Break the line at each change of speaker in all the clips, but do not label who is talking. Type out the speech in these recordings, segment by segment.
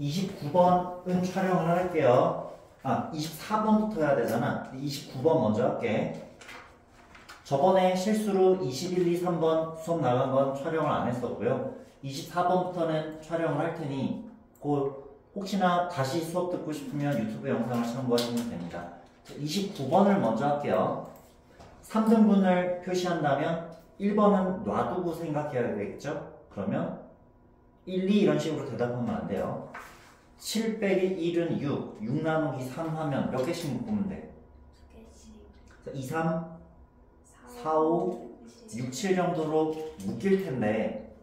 29번은 촬영을 할게요. 24번부터 해야 되잖아. 29번 먼저 할게. 저번에 실수로 21, 2, 3번 수업 나간 건 촬영을 안 했었고요. 24번부터는 촬영을 할 테니 혹시나 다시 수업 듣고 싶으면 유튜브 영상을 참고하시면 됩니다. 29번을 먼저 할게요. 3등분을 표시한다면 1번은 놔두고 생각해야 되겠죠? 그러면 1, 2 이런 식으로 대답하면 안 돼요. 7 빼기 1은 6, 6 나누기 3 하면 몇 개씩 묶으면 돼? 2, 3, 4, 5, 6, 7 정도로 묶일 텐데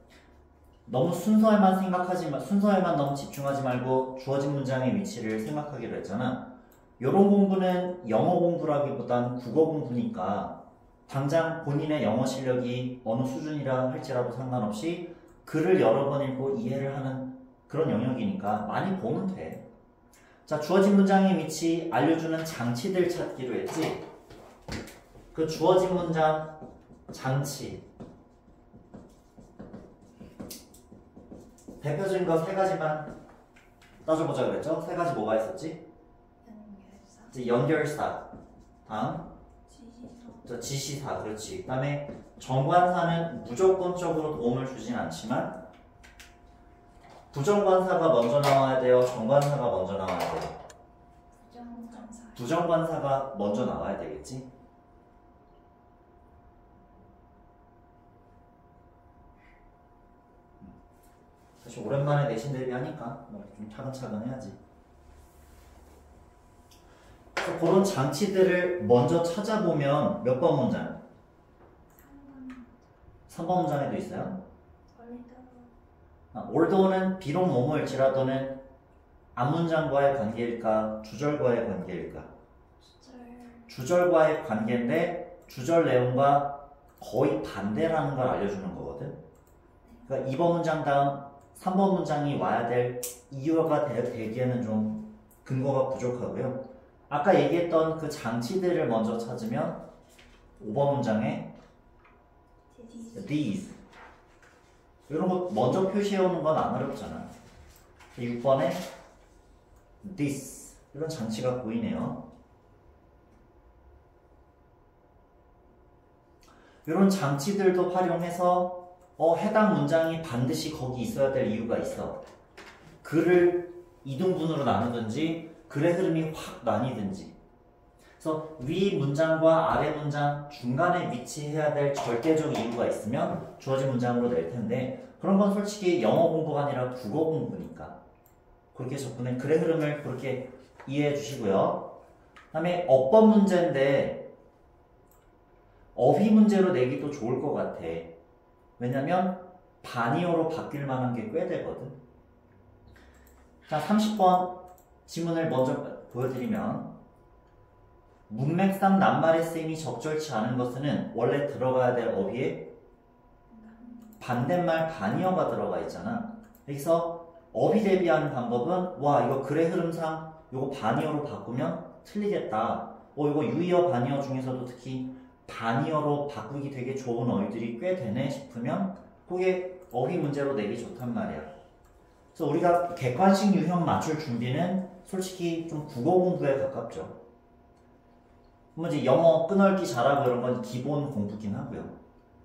너무 순서에만 너무 집중하지 말고 주어진 문장의 위치를 생각하기로 했잖아. 이런 공부는 영어 공부라기보단 국어 공부니까 당장 본인의 영어 실력이 어느 수준이라 할지라도 상관없이 글을 여러 번 읽고 이해를 하는 그런 영역이니까 많이 보면 돼. 자, 주어진 문장의 위치 알려주는 장치들 찾기로 했지? 그 주어진 문장 장치 대표적인 거 3가지만 따져보자 그랬죠? 3가지 뭐가 있었지? 연결사 다음 지시사 그렇지. 그 다음에 정관사는 무조건적으로 도움을 주진 않지만 부정관사가 먼저 나와야 돼요? 정관사가 먼저 나와야 돼요? 부정관사가 먼저 나와야 되겠지? 사실 오랜만에 내신 대비하니까 좀 차근차근 해야지. 그래서 그런 장치들을 먼저 찾아보면 몇 번 문장? 3번 문장에도 있어요? 올더는 비록 뭐뭐일지라도는 앞문장과의 관계일까? 주절과의 관계일까? 주절과의 관계인데 주절 내용과 거의 반대라는 걸 알려주는 거거든. 그러니까 2번 문장 다음 3번 문장이 와야 될 이유가 되기에는 좀 근거가 부족하고요. 아까 얘기했던 그 장치들을 먼저 찾으면 5번 문장에 these 이런 거 먼저 표시해오는 건 안 어렵잖아. 6번에 this 이런 장치가 보이네요. 이런 장치들도 활용해서 해당 문장이 반드시 거기 있어야 될 이유가 있어. 글을 이등분으로 나누든지 글의 흐름이 확 나뉘든지. 그래서 위 문장과 아래 문장 중간에 위치해야 될 절대적 이유가 있으면 주어진 문장으로 낼 텐데 그런 건 솔직히 영어 공부가 아니라 국어 공부니까 그렇게 접근해. 글의 흐름을 그렇게 이해해 주시고요. 그 다음에 어법 문제인데 어휘 문제로 내기도 좋을 것 같아. 왜냐면 반이어로 바뀔 만한 게 꽤 되거든. 자, 30번 지문을 먼저 보여드리면 문맥상 낱말의 쓰임이 적절치 않은 것은 원래 들어가야 될 어휘에 반대말 반이어가 들어가 있잖아. 여기서 어휘 대비하는 방법은 이거 글의 흐름상 이거 반이어로 바꾸면 틀리겠다. 이거 유의어 반이어 중에서도 특히 반이어로 바꾸기 되게 좋은 어휘들이 꽤 되네 싶으면 그게 어휘 문제로 내기 좋단 말이야. 그래서 우리가 객관식 유형 맞출 준비는 솔직히 좀 국어 공부에 가깝죠. 그러면 이제 영어 끊어읽기 잘하고 이런 건 기본 공부긴 하고요.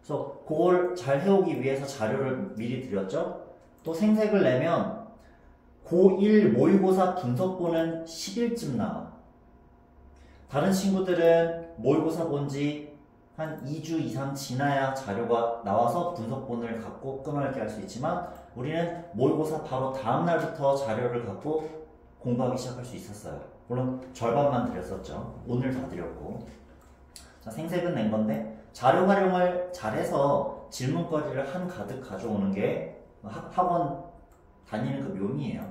그래서 그걸 잘 해오기 위해서 자료를 미리 드렸죠. 또 생색을 내면 고1 모의고사 분석본은 10일쯤 나와. 다른 친구들은 모의고사 본지 한 2주 이상 지나야 자료가 나와서 분석본을 갖고 끊어읽기 할 수 있지만 우리는 모의고사 바로 다음 날부터 자료를 갖고 공부하기 시작할 수 있었어요. 물론 절반만 드렸었죠. 오늘 다 드렸고. 자, 생색은 낸 건데 자료 활용을 잘해서 질문거리를 한가득 가져오는 게 학원 다니는 그 묘미예요.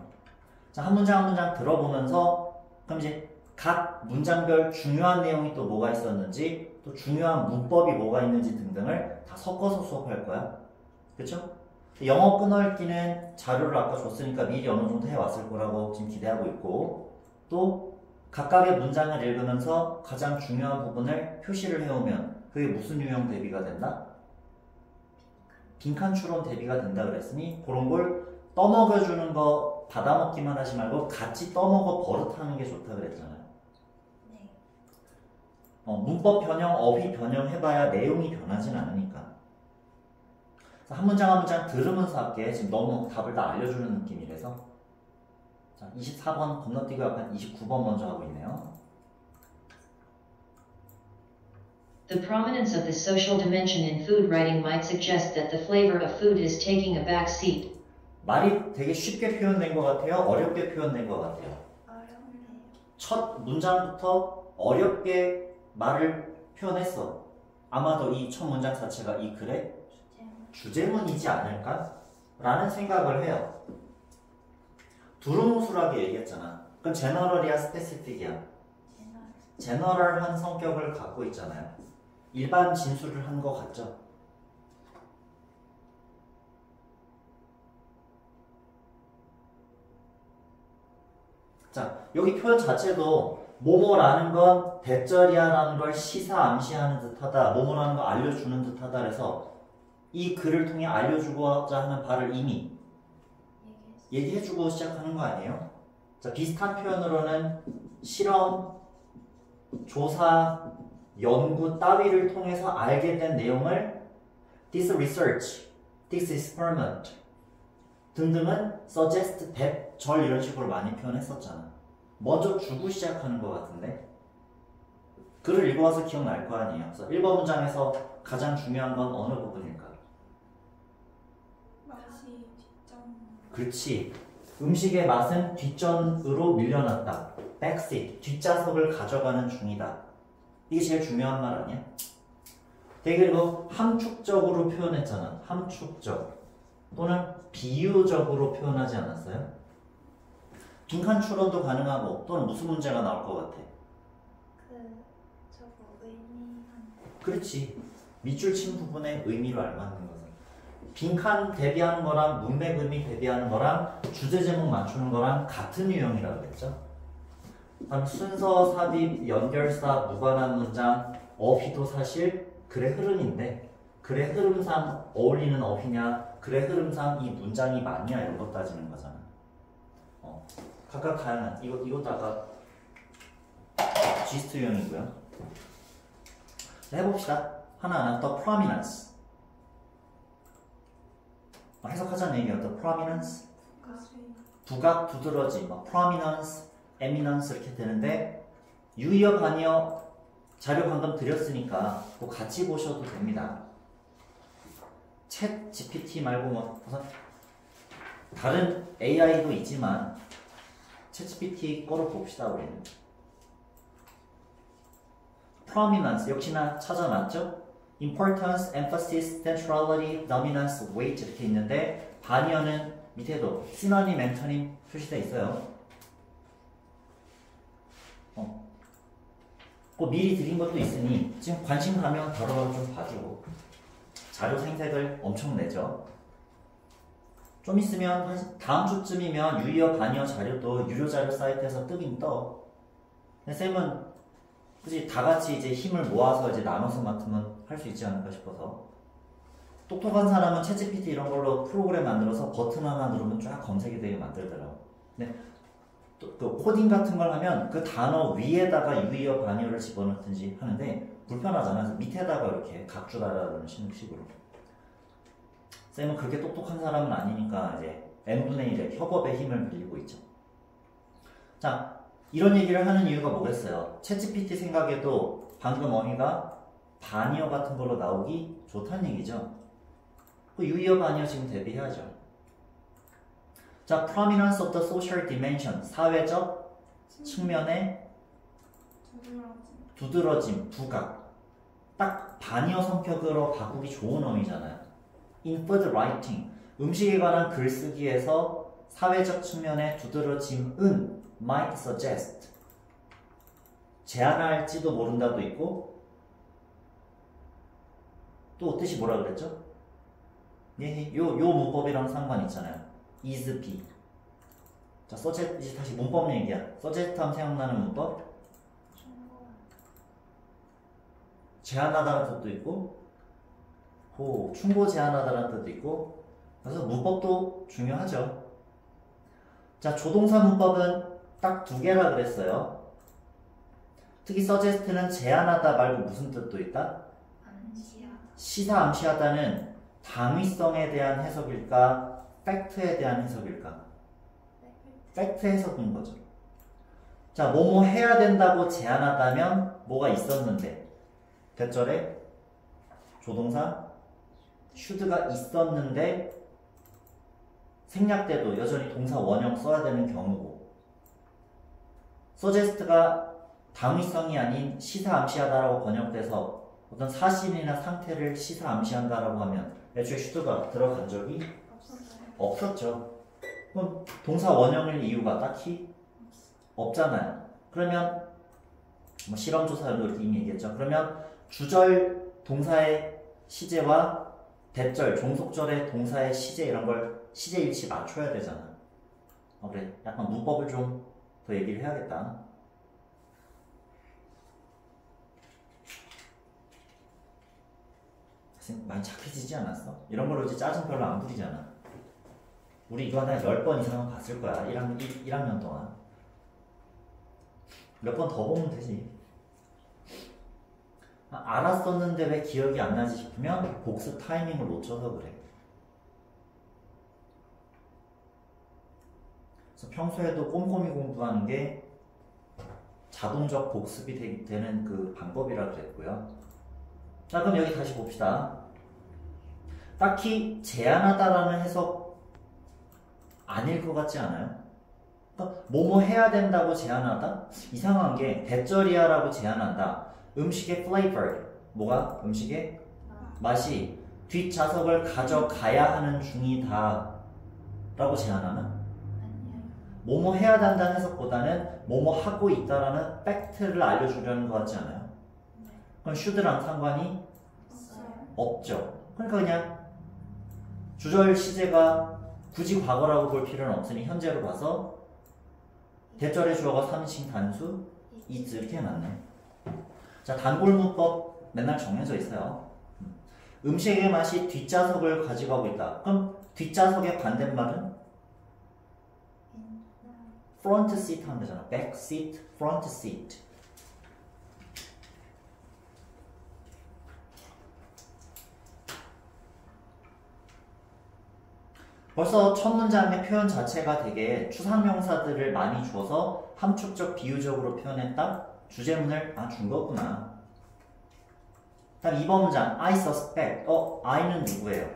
자, 한 문장 한 문장 들어보면서 그럼 이제 각 문장별 중요한 내용이 또 뭐가 있었는지 또 중요한 문법이 뭐가 있는지 등등을 다 섞어서 수업할 거야. 그쵸? 영어 끊어읽기는 자료를 아까 줬으니까 미리 어느 정도 해왔을 거라고 지금 기대하고 있고 또 각각의 문장을 읽으면서 가장 중요한 부분을 표시를 해오면 그게 무슨 유형 대비가 된다? 빈칸 추론 대비가 된다 그랬으니 그런 걸 떠먹여주는 거 받아먹기만 하지 말고 같이 떠먹어 버릇하는 게 좋다 그랬잖아요.
네.
문법 변형, 어휘 변형 해봐야 내용이 변하진 않으니까. 그래서 한 문장 한 문장 들으면서 할게. 지금 너무 답을 다 알려주는 느낌이라서. 자, 24번 건너뛰고 약간 29번 먼저 하고 있네요.
The prominence of the social dimension in food writing might suggest that the flavor of food is taking a back seat.
말이 되게 쉽게 표현된 것 같아요? 어렵게 표현된 것 같아요?
어렵네요.
첫 문장부터 어렵게 말을 표현했어. 아마도 이 첫 문장 자체가 이 글의 주제문이지 않을까? 라는 생각을 해요. 두루뭉술하게 얘기했잖아. 그건 제너럴이야, 스페시픽이야? 제너럴한 성격을 갖고 있잖아요. 일반 진술을 한 것 같죠? 자, 여기 표현 자체도 뭐뭐라는 건 대절이야라는 걸 시사 암시하는 듯하다, 뭐뭐라는 걸 알려주는 듯하다 그래서 이 글을 통해 알려주고자 하는 바를 이미 얘기해주고 시작하는 거 아니에요? 자, 비슷한 표현으로는 실험, 조사, 연구 따위를 통해서 알게 된 내용을 this research, this experiment 등등은 suggest that, 절 이런 식으로 많이 표현했었잖아. 먼저 주고 시작하는 것 같은데 글을 읽어와서 기억날 거 아니에요. 그래서 1번 문장에서 가장 중요한 건 어느 부분일까?
맛이 뒷전.
그렇지. 음식의 맛은 뒷전으로 밀려났다. backseat, 뒷좌석을 가져가는 중이다. 이게 제일 중요한 말 아니야? 그리고 함축적으로 표현했잖아. 함축적 또는 비유적으로 표현하지 않았어요? 빈칸 추론도 가능하고 또는 무슨 문제가 나올 것 같아?
저거 의미한.
그렇지. 밑줄 친 부분의 의미로 알맞는 것은 빈칸 대비하는 거랑 문맥 의미 대비하는 거랑 주제 제목 맞추는 거랑 같은 유형이라고 그랬죠? 다음 순서, 삽입, 연결사, 무관한 문장, 어휘도 사실 글의 흐름인데 글의 흐름상 어울리는 어휘냐, 글의 흐름상 이 문장이 맞냐 이런 거 따지는 거잖아. 각각 다양한 이것도 아까 지스트 유형이고요. 해봅시다. 하나하나. The prominence. 해석하자는 얘기예요. The prominence. 부각, 두드러짐. prominence, eminence 이렇게 되는데 유의어, 반의어 자료 방금 드렸으니까 또 같이 보셔도 됩니다. 챗 GPT 말고 뭐 우선 다른 AI도 있지만 챗 GPT 거로 봅시다. 우리는 prominence 역시나 찾아놨죠? importance, emphasis, centrality, dominance, weight 이렇게 있는데 반의어는 밑에도 시노님, 앤토님 표시되어 있어요. 그 미리 드린 것도 있으니 지금 관심 가면 바로 좀 봐주고 자료 생색을 엄청 내죠. 좀 있으면 다음 주쯤이면 유의어, 반의어 자료도 유료 자료 사이트에서 뜨긴 떠. 근데 쌤은 굳이 다 같이 이제 힘을 모아서 이제 나눠서 맡으면 할 수 있지 않을까 싶어서 똑똑한 사람은 챗GPT 이런 걸로 프로그램 만들어서 버튼 하나 누르면 쫙 검색이 되게 만들더라고. 근데 또 그 코딩 같은 걸 하면 그 단어 위에다가 유의어, 반의어를 집어넣든지 하는데 불편하잖아. 그래서 밑에다가 이렇게 각주 달아주는 식으로. 쌤은 그렇게 똑똑한 사람은 아니니까 이제 n분의 1의 협업의 힘을 빌리고 있죠. 자, 이런 얘기를 하는 이유가 뭐겠어요? 챗GPT 생각에도 방금 어휘가 반의어 같은 걸로 나오기 좋다는 얘기죠. 그 유의어, 반의어 지금 대비해야죠. 자, prominence of the social dimension, 사회적 측면의 두드러짐, 부각. 딱 반의어 성격으로 바꾸기 좋은 어휘잖아요. in food writing, 음식에 관한 글쓰기에서 사회적 측면의 두드러짐은 might suggest, 제안할지도 모른다도 있고 또 뜻이 뭐라 그랬죠? 예, 요 문법이랑 상관 있잖아요. is be. 자, suggest, 이제 다시 문법 얘기야. suggest 하면 생각나는 문법? 제안하다는 뜻도 있고 충고 제안하다는 뜻도 있고 그래서 문법도 중요하죠. 자, 조동사 문법은 딱 두 개라 그랬어요. 특히 suggest는 제안하다 말고 무슨 뜻도 있다?
암시하다.
시사 암시하다는 당위성에 대한 해석일까? 팩트에 대한 해석일까? 팩트 해석인 거죠. 자, 뭐뭐 해야 된다고 제안하다면 뭐가 있었는데 대절에 조동사 should가 있었는데 생략돼도 여전히 동사 원형 써야 되는 경우고 suggest가 당위성이 아닌 시사 암시하다라고 번역돼서 어떤 사실이나 상태를 시사 암시한다라고 하면 애초에 should가 들어간 적이
없었어요.
없었죠. 그럼 동사 원형일 이유가 딱히 없잖아요. 그러면 뭐 실험조사로 이렇게 이미 얘기했죠. 그러면 주절 동사의 시제와 대절, 종속절의 동사의 시제 이런 걸 시제 일치 맞춰야 되잖아. 그래, 약간 문법을 좀 더 얘기를 해야겠다. 많이 착해지지 않았어? 이런 걸로 이제 짜증 별로 안 부리잖아. 우리 이거 한 10번 이상은 봤을 거야. 1학년 동안. 몇 번 더 보면 되지. 알았었는데 왜 기억이 안 나지 싶으면 복습 타이밍을 놓쳐서 그래. 그래서 평소에도 꼼꼼히 공부하는 게 자동적 복습이 되는 그 방법이라 그랬고요. 자, 그럼 여기 다시 봅시다. 딱히 제한하다라는 해석 아닐 것 같지 않아요? 그러니까 뭐뭐 해야 된다고 제한하다? 이상한 게 대절이야라고 제한한다. 음식의 flavor, 뭐가? 음식의 맛이 뒷좌석을 가져가야 하는 중이다 라고 제한하나?
아니요.
뭐뭐 해야 된다는 해석보다는 뭐뭐 하고 있다라는 팩트를 알려주려는 것 같지 않아요?
네.
그럼 should랑 상관이
없어요.
없죠. 그러니까 그냥 주절 시제가 굳이 과거라고 볼 필요는 없으니 현재로 봐서 대절의 주어가 3인칭 단수 is 이렇게 해놨네. 자, 단골 문법 맨날 정해져 있어요. 음식의 맛이 뒷좌석을 가져가고 있다. 그럼 뒷좌석의 반대말은 front seat 하면 되잖아. back seat, front seat. 벌써 첫 문장의 표현 자체가 되게 추상명사들을 많이 줘서 함축적 비유적으로 표현했다? 주제문을 준 거구나. 다음 2번 문장 I suspect. I는 누구예요?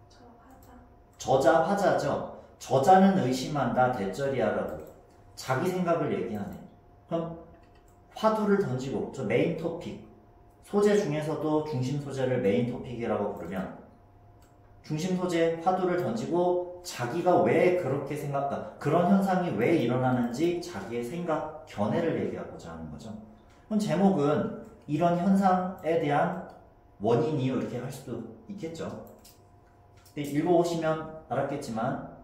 저 화자.
저자 화자죠. 저자는 의심한다 대절이야라고 자기 생각을 얘기하네. 그럼 화두를 던지고 저 메인 토픽 소재 중에서도 중심 소재를 메인 토픽이라고 부르면 중심 소재 화두를 던지고 자기가 왜 그렇게 그런 현상이 왜 일어나는지 자기의 생각, 견해를 얘기하고자 하는 거죠. 그럼 제목은 이런 현상에 대한 원인, 이유 이렇게 할 수도 있겠죠. 읽어보시면 알았겠지만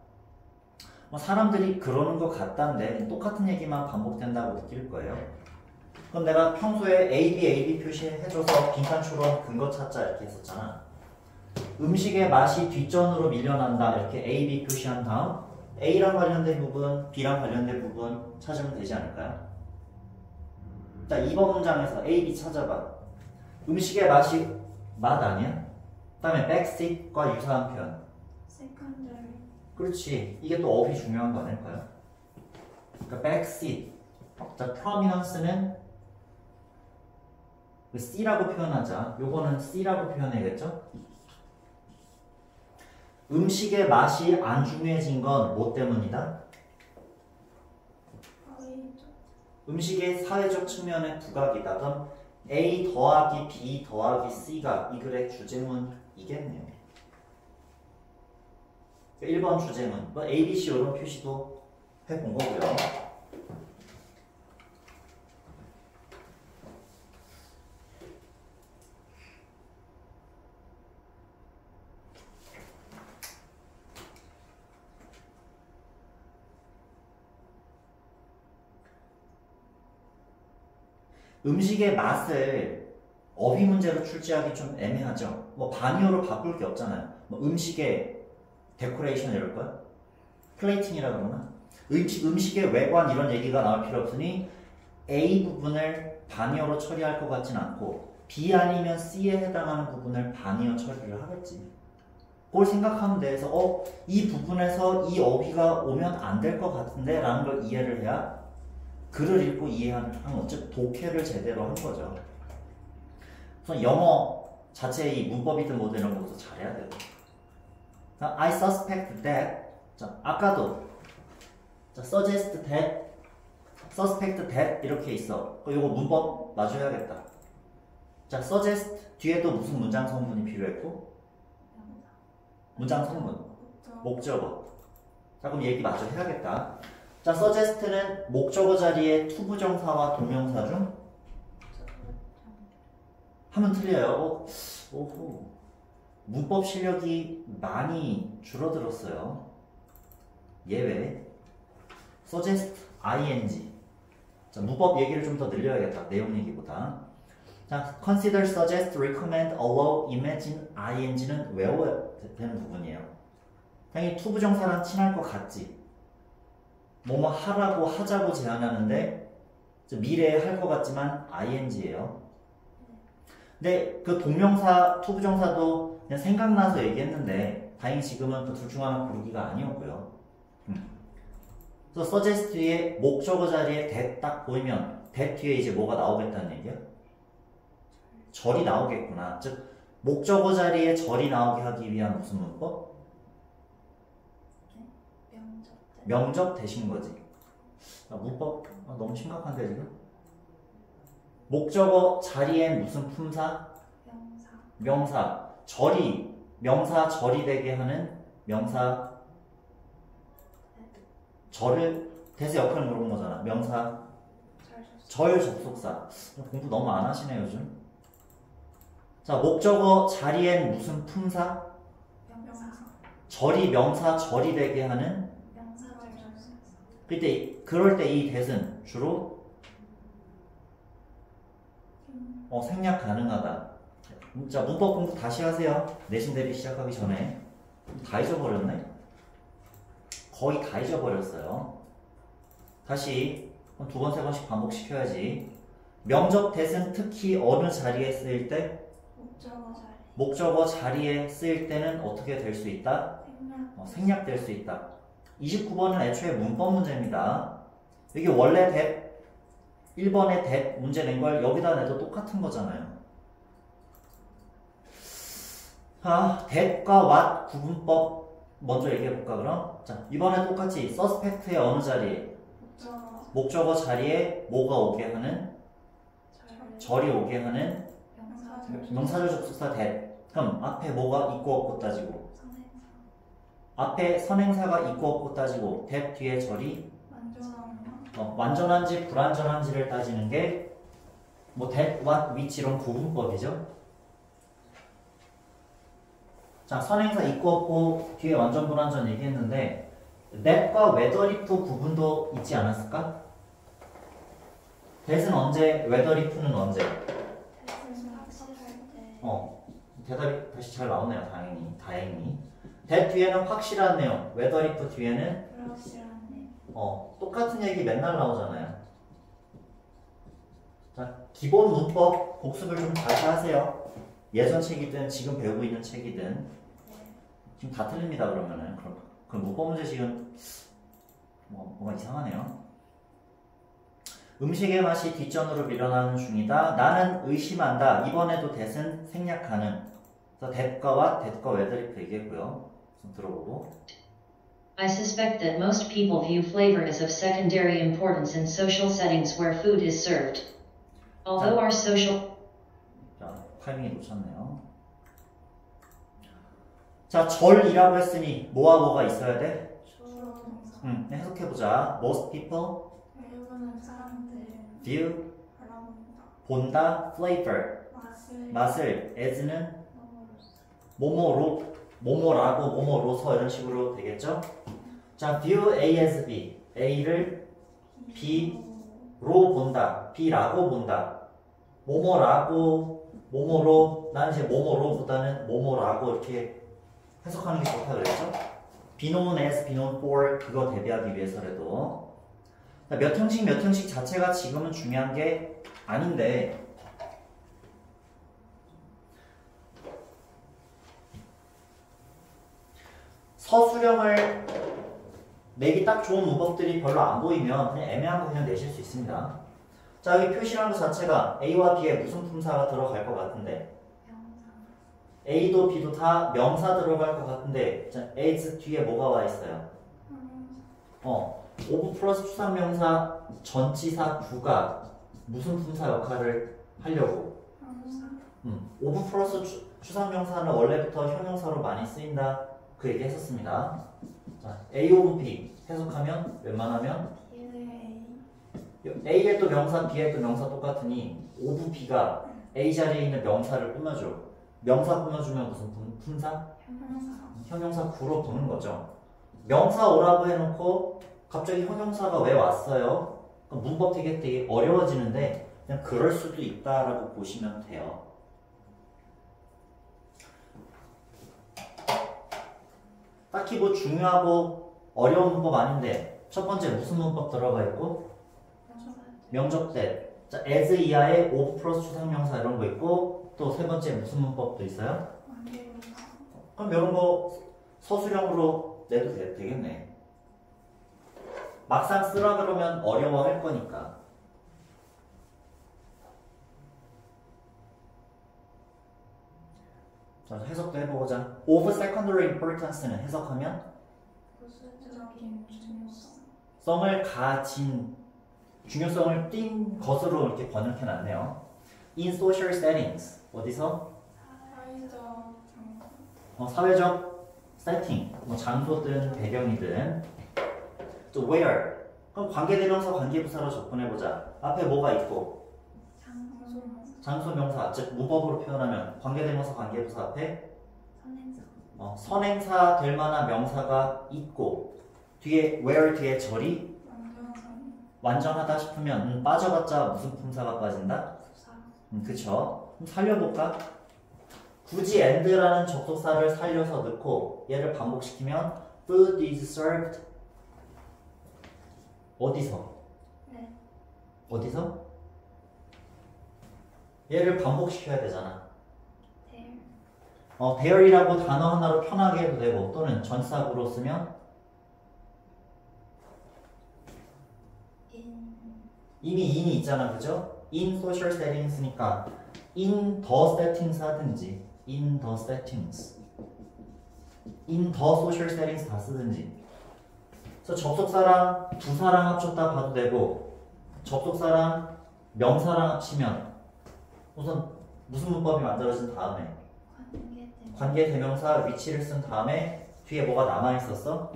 사람들이 그러는 것 같다는데 똑같은 얘기만 반복된다고 느낄 거예요. 그럼 내가 평소에 A, B 표시해줘서 빈칸초론 근거 찾자 이렇게 했었잖아. 음식의 맛이 뒷전으로 밀려난다 이렇게 A, B 표시한 다음 A랑 관련된 부분, B랑 관련된 부분 찾으면 되지 않을까요? 자, 2번 문장에서 A, B 찾아봐. 음식의 맛이 맛 아니야? 그 다음에 backseat과 유사한 표현.
secondary.
그렇지. 이게 또 업이 중요한 거 아닐까요? 그러니까 backseat. 자, prominence는 C라고 표현하자. 요거는 C라고 표현해야겠죠? 음식의 맛이 안 중요해진 건 뭐 때문이다?
사회적.
음식의 사회적 측면의 부각이다. 그럼 A 더하기 B 더하기 C가 이 글의 주제문이겠네요. 1번 주제문. 뭐 A, B, C 이런 표시도 해본 거고요. 음식의 맛을 어휘 문제로 출제하기 좀 애매하죠. 뭐 반의어로 바꿀 게 없잖아요. 뭐 음식의 데코레이션 이럴 거야? 플레이팅이라 그러나? 음식의 외관 이런 얘기가 나올 필요 없으니 A 부분을 반이어로 처리할 것 같진 않고 B 아니면 C에 해당하는 부분을 반이어 처리를 하겠지. 그걸 생각하면 돼서 이 부분에서 이 어휘가 오면 안 될 것 같은데 라는 걸 이해를 해야 글을 읽고 이해하는 어쨌든 독해를 제대로 한 거죠. 그래서 영어 자체의 이 문법이든 뭐든 이런 것도 잘해야 되고. I suspect that. 자, 아까도 자, suggest that, suspect that 이렇게 있어. 이거 문법 마주해야겠다. 자, suggest 뒤에 또 무슨 문장 성분이 필요했고? 문장 성분, 목적어. 자, 그럼 얘기 마저 해야겠다. 자, suggest는 목적어 자리에 투부정사와 동명사 중 하면 틀려요. 오호. 문법 실력이 많이 줄어들었어요. 예외. suggest, ing. 자, 문법 얘기를 좀 더 늘려야겠다. 내용 얘기보다. 자, consider, suggest, recommend, allow, imagine, ing는 외워야 되는 부분이에요. 당연히 투부정사랑 친할 것 같지. 뭐뭐 하라고 하자고 제안하는데 미래에 할 것 같지만 ing예요. 근데 그 동명사, 투부정사도 그냥 생각나서 얘기했는데 다행히 지금은 그 둘 중 하나 고르기가 아니었고요. 그래서 suggest 뒤에 목적어 자리에 that 딱 보이면 that 뒤에 이제 뭐가 나오겠다는 얘기야? 절이 나오겠구나. 즉 목적어 자리에 절이 나오게 하기 위한 무슨 문법? 명적 대신 거지. 문법 너무 심각한데 지금? 목적어 자리엔 무슨 품사? 명사. 절이 명사 절이 되게 하는 명사 절을 대세 역할을 물어본 거잖아. 명사 절 접속사. 공부 너무 안 하시네 요즘. 자, 목적어 자리엔 무슨 품사? 절이 명사 절이 되게 하는 그럴 때 이 that은 주로 생략 가능하다. 자, 문법 공부 다시 하세요. 내신 대비 시작하기 전에. 다 잊어버렸네? 거의 다 잊어버렸어요. 다시 두 번, 세 번씩 반복시켜야지. 명적 that은 특히 어느 자리에 쓰일 때? 목적어 자리에 쓰일 때는 어떻게 될 수 있다? 생략될 수 있다. 29번은 애초에 문법 문제입니다. 이게 원래 that, 1번에 that 문제 낸 걸 여기다 내도 똑같은 거잖아요. that과 what 구분법 먼저 얘기해볼까 그럼? 자, 이번에 똑같이 suspect의 어느 자리에? 목적어 자리에 뭐가 오게 하는? 절이 오게 하는? 명사절 접속사 that. 그럼 앞에 뭐가 있고 없고 따지고? 앞에 선행사가 있고 없고 따지고 that 뒤에 절이? 완전한지 불완전한지를 따지는 게 뭐 that, what, which 이런 구분법이죠. 자, 선행사 있고 없고 뒤에 완전 불완전 얘기했는데 that과 whether if 구분도 있지 않았을까? that은 언제, whether if는 언제? 대답이 다시 잘 나오네요. 다행히. that 뒤에는 확실한 내용, whether if 뒤에는 똑같은 얘기 맨날 나오잖아요. 자, 기본 문법 복습을 좀 다시 하세요. 예전 책이든 지금 배우고 있는 책이든 지금 다 틀립니다. 그러면은 그럼 문법 문제 지금 뭐가 이상하네요. 음식의 맛이 뒷전으로 밀어나는 중이다. 나는 의심한다. 이번에도 that은 생략 가능. 그래서 that과 what, that과 whether if 얘기했고요. 좀 들어보고.
I suspect that most people view flavor as of secondary importance in social settings where food is served. Although our social...
자, 타이밍이 놓쳤네요. 자, 절이라고 했으니 뭐와 뭐가 있어야 돼? 해석해보자. Most people view 본다 flavor 맛을 as는 뭐뭐라고 뭐뭐로서 이런 식으로 되겠죠? 자, view A as B. A를 B로 본다. B라고 본다. 뭐뭐라고 뭐뭐로 나는 이제 뭐뭐로보다는 뭐뭐라고 이렇게 해석하는 게 좋다 그랬죠? be known as, be known for 그거 대비하기 위해서라도 몇 형식 자체가 지금은 중요한 게 아닌데 서술형을 내기 딱 좋은 문법들이 별로 안 보이면 그냥 애매한 거 그냥 내실 수 있습니다. 자, 여기 표시라는 것 자체가 A와 B에 무슨 품사가 들어갈 것 같은데 A도 B도 다 명사 들어갈 것 같은데 자, as 뒤에 뭐가 와 있어요? of 플러스 추상명사 전치사 구가 무슨 품사 역할을 하려고? of 플러스 추상명사는 원래부터 형용사로 많이 쓰인다 그 얘기 했었습니다. 자, A of B 해석하면 웬만하면 A에 또 명사 B에 또 명사 똑같으니 of B가 A 자리에 있는 명사를 꾸며줘. 명사 꾸며주면 무슨 품사? 형용사 구로 보는 거죠. 명사 오라고 해놓고 갑자기 형용사가 왜 왔어요? 그럼 문법 되게 어려워지는데 그냥 그럴 수도 있다라고 보시면 돼요. 딱히 뭐 중요하고 어려운 문법 아닌데 첫 번째 무슨 문법 들어가 있고 명적대 자, as 이하의 of 플러스 추상명사 이런 거 있고 또 세 번째 무슨 문법도 있어요? 그럼 이런 거 서술형으로 내도 되겠네. 막상 쓰라 그러면 어려워할 거니까. 자, 해석도 해보자. of secondary importance는 해석하면 성을 가진 중요성을 띈 것으로 이렇게 번역해놨네요. In social settings 어디서? 사회적 세팅 뭐 장소든 배경이든 또 where 그럼 관계대명사 관계부사로 접근해보자. 앞에 뭐가 있고 장소명사 즉 문법으로 표현하면 관계대명사 관계부사 앞에 선행사 될 만한 명사가 있고 뒤에 where 뒤에 절이 완전하다 싶으면 빠져봤자 무슨 품사가 빠진다? 그쵸? 그럼 살려볼까? 굳이 and라는 접속사를 살려서 넣고 얘를 반복시키면 food is served 어디서? 어디서? 얘를 반복시켜야 되잖아. there이라고 단어 하나로 편하게 해도 되고 또는 전사구로 쓰면 이미 in이 있잖아, 그죠? in social settings니까 in the settings 하든지 in the settings in the social settings 다 쓰든지 그래서 접속사랑 부사랑 합쳤다 봐도 되고 접속사랑 명사랑 합치면 우선 무슨 문법이 만들어진 다음에 관계대명사 위치를 쓴 다음에 뒤에 뭐가 남아있었어?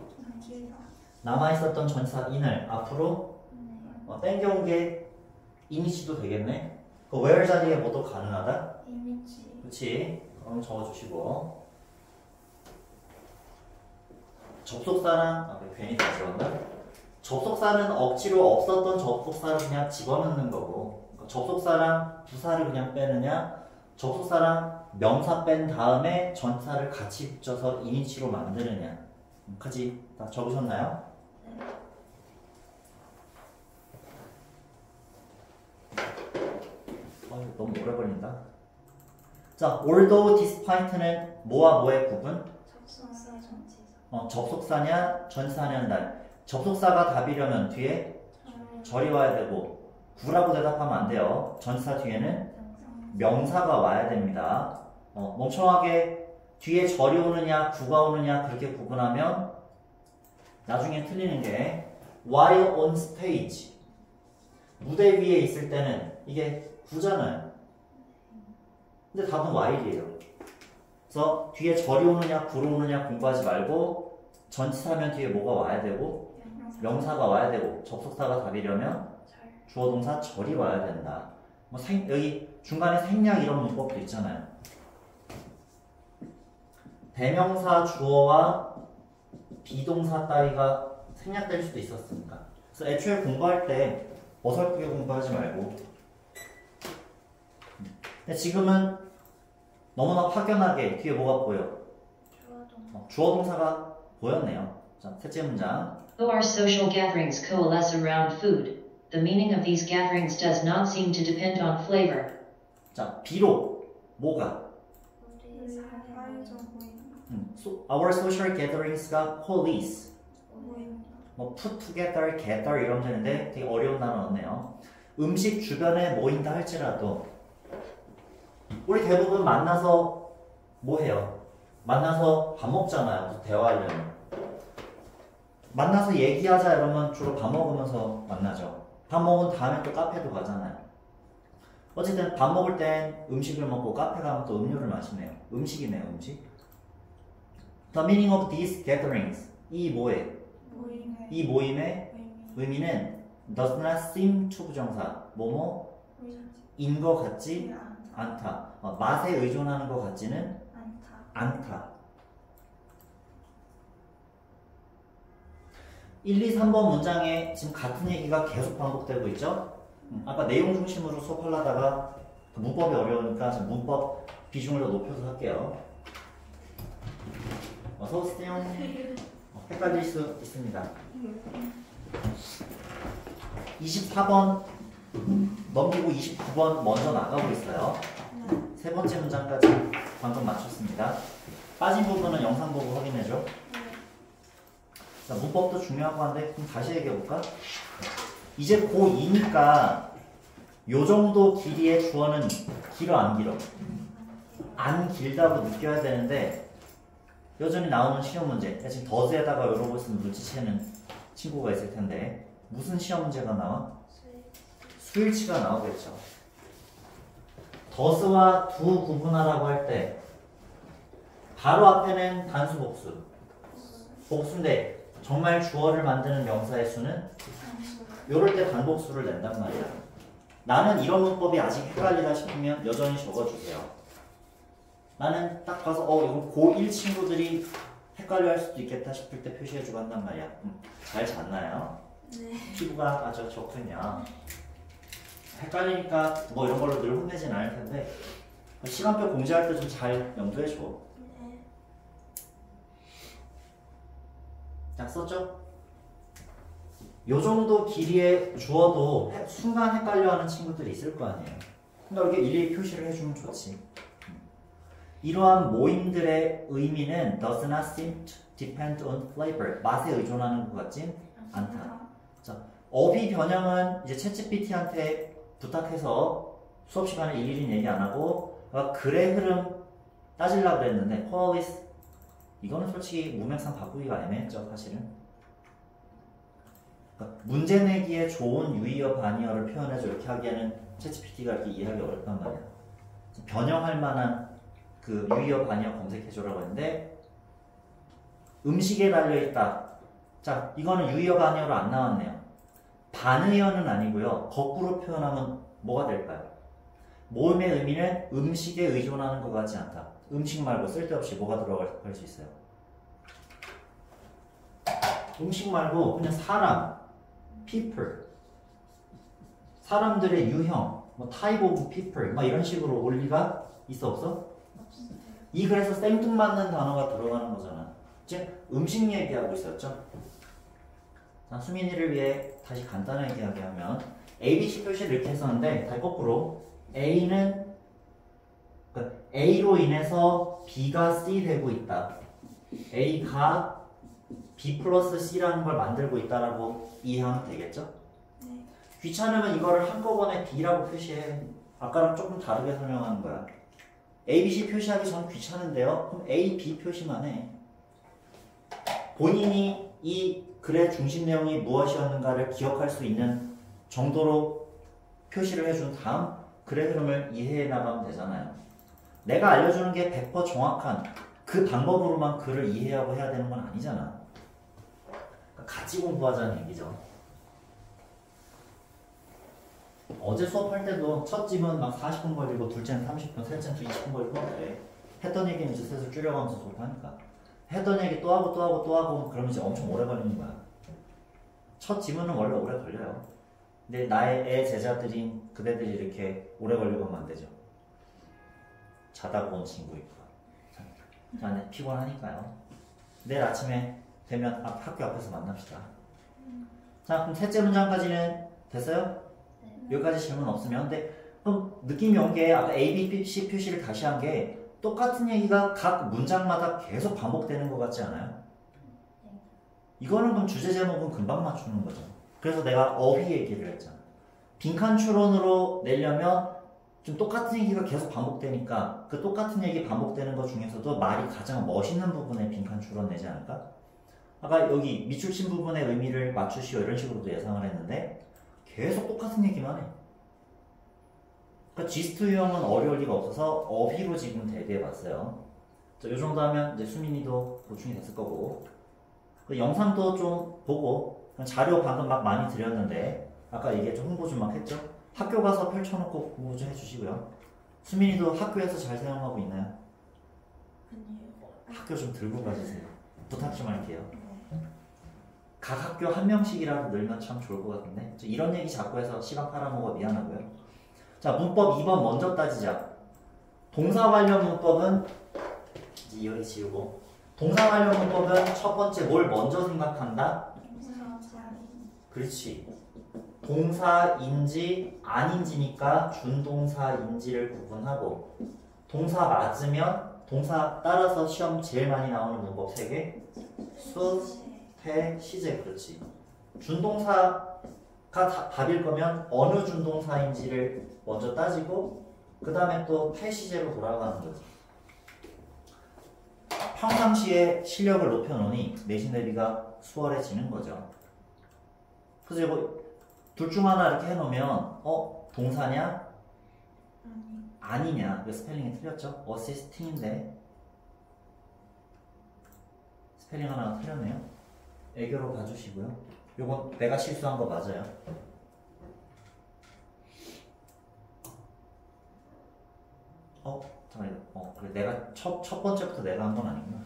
남아있었던 전사 in을 앞으로 땡겨온 게 이니치도 되겠네. 그 where 자리에 뭐도 가능하다? 그렇지. 그럼 적어주시고 접속사랑 괜히 다시 한다. 접속사는 억지로 없었던 접속사를 그냥 집어넣는 거고 접속사랑 부사를 그냥 빼느냐 접속사랑 명사 뺀 다음에 전사를 같이 붙여서 이니치로 만드느냐 까지 다 적으셨나요? 너무 오래 걸린다. 자, although despite는 뭐와 뭐의 구분? 접속사냐 전치사냐는 접속사가 답이려면 뒤에 절이 와야 되고 구라고 대답하면 안 돼요. 전치사 뒤에는 명사가 와야 됩니다. 멍청하게 뒤에 절이 오느냐 구가 오느냐 그렇게 구분하면 나중에 틀리는 게 while on stage 무대 위에 있을 때는 이게 구잖아요. 근데 답은 while이에요. 그래서 뒤에 절이 오느냐 구로 오느냐 공부하지 말고 전치사면 뒤에 뭐가 와야 되고 명사가 와야 되고 접속사가 답이려면 주어 동사 절이 와야 된다. 여기 중간에 생략 이런 문법도 있잖아요. 대명사 주어와 비동사 따위가 생략될 수도 있었으니까. 그래서 애초에 공부할 때 어설프게 공부하지 말고. 근데 지금은 너무나 확연하게 뒤에 뭐가 보여? 주어 동사가 보였네요. 자, 셋째 문장.
Though our social gatherings coalesce around food, the meaning of these gatherings does not seem to depend on flavor.
자, 비록 뭐가
우리 사회적 모임.
our social gatherings가 coalesce
모임.
뭐 put together, gather 이러면 되는데 되게 어려운 단어 넣었네요. 음식 주변에 모인다 할지라도 우리 대부분 만나서 뭐 해요? 만나서 밥 먹잖아요. 대화하려면. 만나서 얘기하자 이러면 주로 밥 먹으면서 만나죠. 밥 먹은 다음에 또 카페도 가잖아요. 어쨌든 밥 먹을 땐 음식을 먹고 카페 가면 또 음료를 마시네요. 음식이네요, 음식. The meaning of these gatherings. 이 뭐에?
모임의
이 모임의
의미.
의미는 does not seem to 부정사 뭐뭐인 것 같지 않다. 맛에 의존하는 것 같지는 않다. 1, 2, 3번 문장에 지금 같은 얘기가 계속 반복되고 있죠? 아까 내용 중심으로 수업하려다가 문법이 어려우니까 지금 문법 비중을 더 높여서 할게요. 어서 오세요. 헷갈릴 수 있습니다. 24번 넘기고 29번 먼저 나가고 있어요. 세 번째 문장까지 방금 맞췄습니다. 빠진 부분은 영상 보고 확인해줘. 자, 문법도 중요하고 한데 그럼 다시 얘기해볼까? 이제 고2니까 요 정도 길이의 주어는 길어 안 길어? 안 길다고 느껴야 되는데 여전히 나오는 시험 문제 지금 더즈에다가 이러고 있으면 눈치채는 친구가 있을 텐데 무슨 시험 문제가 나와? 수일치가 나오겠죠. 더스와 두 구분하라고 할 때 바로 앞에는 단수 복수 복수인데 정말 주어를 만드는 명사의 수는 요럴 때 단복수를 낸단 말이야. 나는 이런 문법이 아직 헷갈리다 싶으면 여전히 적어주세요. 나는 딱 봐서 이건 고1 친구들이 헷갈려 할 수도 있겠다 싶을 때 표시해주고 한단 말이야. 잘 잤나요?
네.
피부가 아주 좋군요. 헷갈리니까 뭐 이런 걸로 늘 혼내진 않을 텐데 시간표 공지할 때 좀 잘 염두해줘.
네.
딱 썼죠? 요 정도 길이의 주어도 순간 헷갈려하는 친구들이 있을 거 아니에요. 그러니까 이렇게 일일이 표시를 해주면 좋지. 이러한 모임들의 의미는 does not seem to depend on flavor. 맛에 의존하는 것 같진 않다. 자, 어휘 변형은 이제 챗GPT한테 부탁해서 수업 시간에 일일이 얘기 안 하고 글의 흐름 따지려고 그랬는데 coalesce 이거는 솔직히 문맥상 바꾸기가 애매했죠, 사실은. 그러니까 문제 내기에 좋은 유의어 반의어를 표현해줘 이렇게 하기에는 챗GPT가 이렇게 이해하기 어렵단 말이야. 변형할 만한 그 유의어 반의어 검색해줘라고 했는데 음식에 달려있다. 자, 이거는 유의어 반의어로 안 나왔네요. 반의어는 아니고요. 거꾸로 표현하면 뭐가 될까요? 모임의 의미는 음식에 의존하는 것 같지 않다. 음식 말고 쓸데없이 뭐가 들어갈 수 있어요? 음식 말고 그냥 사람, people, 사람들의 유형, 뭐 type of people, 막 이런 식으로 올 리가 있어 없어? 이 글에서 생뚱맞는 단어가 들어가는 거잖아. 지금 음식 얘기하고 있었죠? 자, 수민이를 위해 다시 간단하게 이야기하면 ABC 표시를 이렇게 했었는데 다시 거꾸로 A는 그러니까 A로 인해서 B가 C 되고 있다. A가 B 플러스 C라는 걸 만들고 있다라고 이해하면 되겠죠?
네.
귀찮으면 이거를 한꺼번에 B라고 표시해. 아까랑 조금 다르게 설명하는 거야. ABC 표시하기 전 귀찮은데요? 그럼 A, B 표시만 해. 본인이 이 글의 중심 내용이 무엇이었는가를 기억할 수 있는 정도로 표시를 해준 다음 글의 흐름을 이해해 나가면 되잖아요. 내가 알려주는 게 100% 정확한 그 방법으로만 글을 이해하고 해야 되는 건 아니잖아. 그러니까 같이 공부하자는 얘기죠. 어제 수업할 때도 첫 집은 막 40분 걸리고 둘째는 30분, 셋째는 또 20분 걸리고 그래. 했던 얘기는 이제 슬슬 줄여가면서 수업하니까. 했던 얘기 또 하고 또 하고 또 하고 그러면 이제 엄청 오래 걸리는 거야. 첫 지문은 원래 오래 걸려요. 근데 나의 애 제자들인 그대들이 이렇게 오래 걸리고 하면 안 되죠. 자다가 온 친구 있고. 자, 네, 피곤하니까요. 내일 아침에 되면 학교 앞에서 만납시다. 자, 그럼 셋째 문장까지는 됐어요? 여기까지 질문 없으면. 근데 그럼 느낌이 온 게 아까 A, B, C 표시를 다시 한 게 똑같은 얘기가 각 문장마다 계속 반복되는 것 같지 않아요? 이거는 그럼 주제 제목은 금방 맞추는 거죠. 그래서 내가 어휘 얘기를 했잖아. 빈칸 추론으로 내려면 좀 똑같은 얘기가 계속 반복되니까 그 똑같은 얘기 반복되는 것 중에서도 말이 가장 멋있는 부분에 빈칸 추론 내지 않을까? 아까 여기 미출신 부분의 의미를 맞추시오 이런 식으로도 예상을 했는데 계속 똑같은 얘기만 해. 그러니까 지스트 유형은 어려울 리가 없어서 어휘로 지금 대비해봤어요. 이 정도 하면 이제 수민이도 보충이 됐을 거고 그 영상도 좀 보고 자료 방금 막 많이 드렸는데 아까 얘기했죠. 홍보 좀 막 했죠. 학교 가서 펼쳐놓고 공부 좀 해주시고요. 수민이도 학교에서 잘 사용하고 있나요?
아니요.
학교 좀 들고 가주세요. 부탁 좀 할게요. 각 학교 한 명씩이라도 늘면 참 좋을 것 같은데 이런 얘기 자꾸 해서 시간 팔아먹어 미안하고요. 자, 문법 2번 먼저 따지자. 동사 관련 문법은 이제 여기 지우고 동사 관련 문법은 첫 번째 뭘 먼저 생각한다? 그렇지. 동사인지 아닌지니까 준동사인지를 구분하고 동사 맞으면 동사 따라서 시험 제일 많이 나오는 문법 3개 수, 태, 시제. 그렇지. 준동사가 답일 거면 어느 준동사인지를 먼저 따지고 그 다음에 또 태시제로 돌아가는 거지. 평상시에 실력을 높여놓으니 내신 대비가 수월해지는 거죠. 그래서 이거 둘 중 하나 이렇게 해놓으면 동사냐? 아니냐? 그 스펠링이 틀렸죠? 어시스팅인데 스펠링 하나가 틀렸네요. 애교로 봐주시고요. 요건 내가 실수한 거 맞아요. 잠깐만요. 그래 내가 첫 번째부터 내가 한 건 아니구나.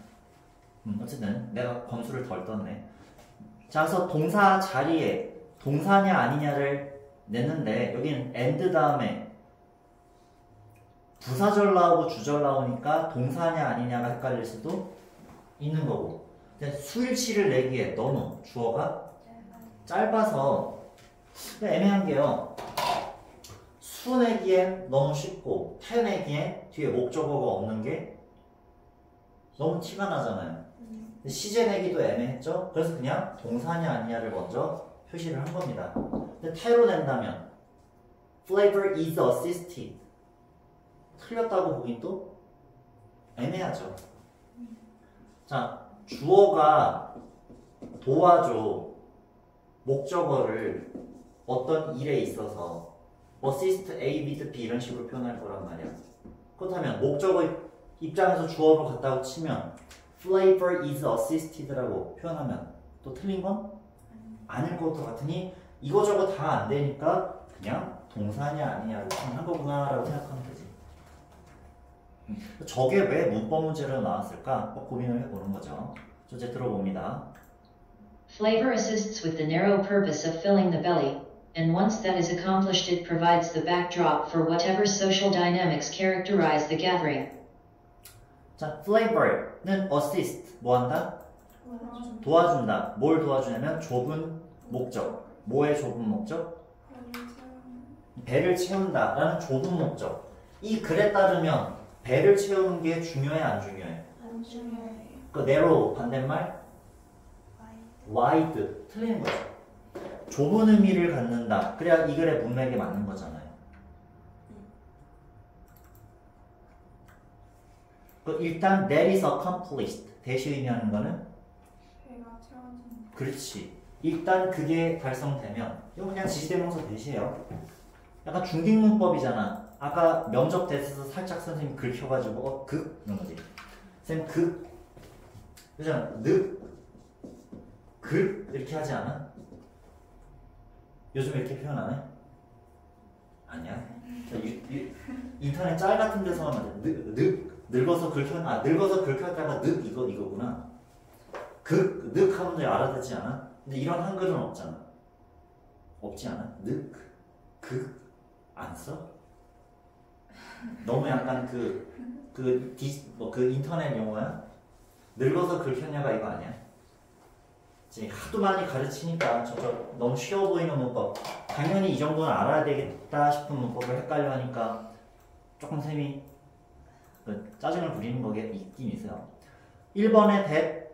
어쨌든 내가 건수를 덜 떴네. 자, 그래서 동사 자리에 동사냐 아니냐를 냈는데 여기는 and 다음에 부사절 나오고 주절 나오니까 동사냐 아니냐가 헷갈릴 수도 있는 거고. 근데 수일치를 내기에 너무 주어가 짧아서 애매한 게요. 수 내기엔 너무 쉽고 태 내기엔 뒤에 목적어가 없는 게 너무 티가 나잖아요. 근데 시제 내기도 애매했죠. 그래서 그냥 동사냐 아니냐를 먼저 표시를 한 겁니다. 근데 태로 낸다면 flavor is assisted 틀렸다고 보긴 또 애매하죠. 자, 주어가 도와줘 목적어를 어떤 일에 있어서 assist A, with B 이런 식으로 표현할 거란 말이야. 그렇다면 목적어 입장에서 주어로 갔다고 치면 flavor is assisted라고 표현하면 또 틀린 건 아닐 것도 같으니 이거저거 다 안 되니까 그냥 동사냐 아니냐를 표현한 거구나 라고 생각하면 되지. 저게 왜 문법 문제로 나왔을까? 고민을 해보는 거죠. 이제 들어봅니다.
Flavor assists with the narrow purpose of filling the belly, and once that is accomplished it provides the backdrop for whatever social dynamics characterize the gathering.
자, flavor는 assist, 뭐 한다? 도와준다. 뭘 도와주냐면 좁은 목적. 뭐의 좁은 목적? 배를 채운다 라는 좁은 목적. 이 글에 따르면 배를 채우는 게 중요해 안 중요해?
안 중요해요.
그 narrow 반대말? wide 틀린 거죠. 좁은 의미를 갖는다. 그래야 이 글의 문맥에 맞는 거잖아요. 일단 that is accomplished 대시 의미하는 거는
배가 채워진다.
그렇지. 일단 그게 달성되면 이거 그냥 지시대명사 대시예요. 약간 중딩문법이잖아. 아까 면접 대해서 살짝 선생님이 긁혀가지고 이런 거지. 선생님 그잖아. 이렇게 하지 않아? 요즘 이렇게 표현 안 해? 아니야. 인터넷 짤 같은 데서 하면 늙어서 긁혔다가 이거구나. 하면 돼 알아듣지 않아? 근데 이런 한글은 없잖아. 없지 않아? 안 써? 너무 약간 그 인터넷 용어야? 늙어서 긁혔냐가 이거 아니야? 이제 하도 많이 가르치니까 저쪽 너무 쉬워 보이는 문법 당연히 이 정도는 알아야 되겠다 싶은 문법을 헷갈려 하니까 조금 쌤이 짜증을 부리는 게 있긴 있어요. 1번에 that,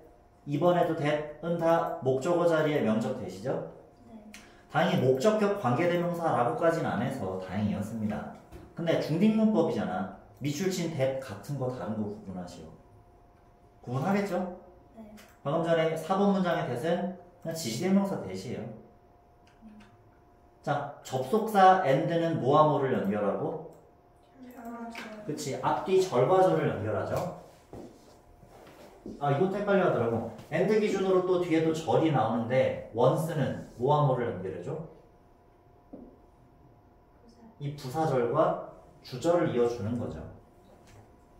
2번에도 that은 다 목적어 자리에 명적 대시죠?
네.
다행히 목적격 관계대명사라고까지는 안 해서 다행이었습니다. 근데 중딩문법이잖아. 밑줄친 that 같은 거 다른 거 구분하시오. 구분하겠죠?
네.
방금 전에 4번 문장의 that은 그냥 지시대명사 that이에요. 자, 접속사 and는 뭐와 뭐를 연결하고? 그치, 앞뒤 절과 절을 연결하죠. 아, 이것도 헷갈려 하더라고. and 기준으로 또 뒤에도 절이 나오는데 once는 뭐와 뭐를 연결해줘? 이 부사절과 주절을 이어주는 거죠.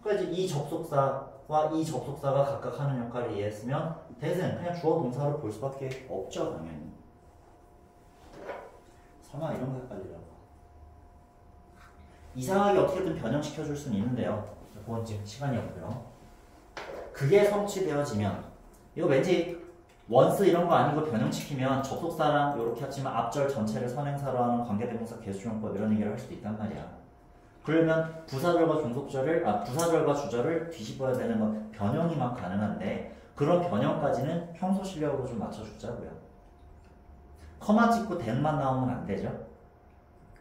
그러니까 이제 이 접속사와 이 접속사가 각각 하는 역할을 이해했으면 that은 그냥 주어 동사로 볼 수밖에 없죠, 당연히. 설마 이런 거 헷갈리라고. 이상하게 어떻게든 변형시켜줄 수는 있는데요. 그건 지금 시간이 없고요. 그게 성취되어지면 이거 왠지 원스 이런 거 아니고 변형시키면 접속사랑 이렇게 하지만 앞절 전체를 선행사로 하는 관계대명사 개수용법 이런 얘기를 할 수도 있단 말이야. 그러면 부사절과 종속절을 부사절과 주절을 뒤집어야 되는 건 변형이만 가능한데 그런 변형까지는 평소 실력으로 좀 맞춰주자고요. 커마 찍고 that만 나오면 안 되죠.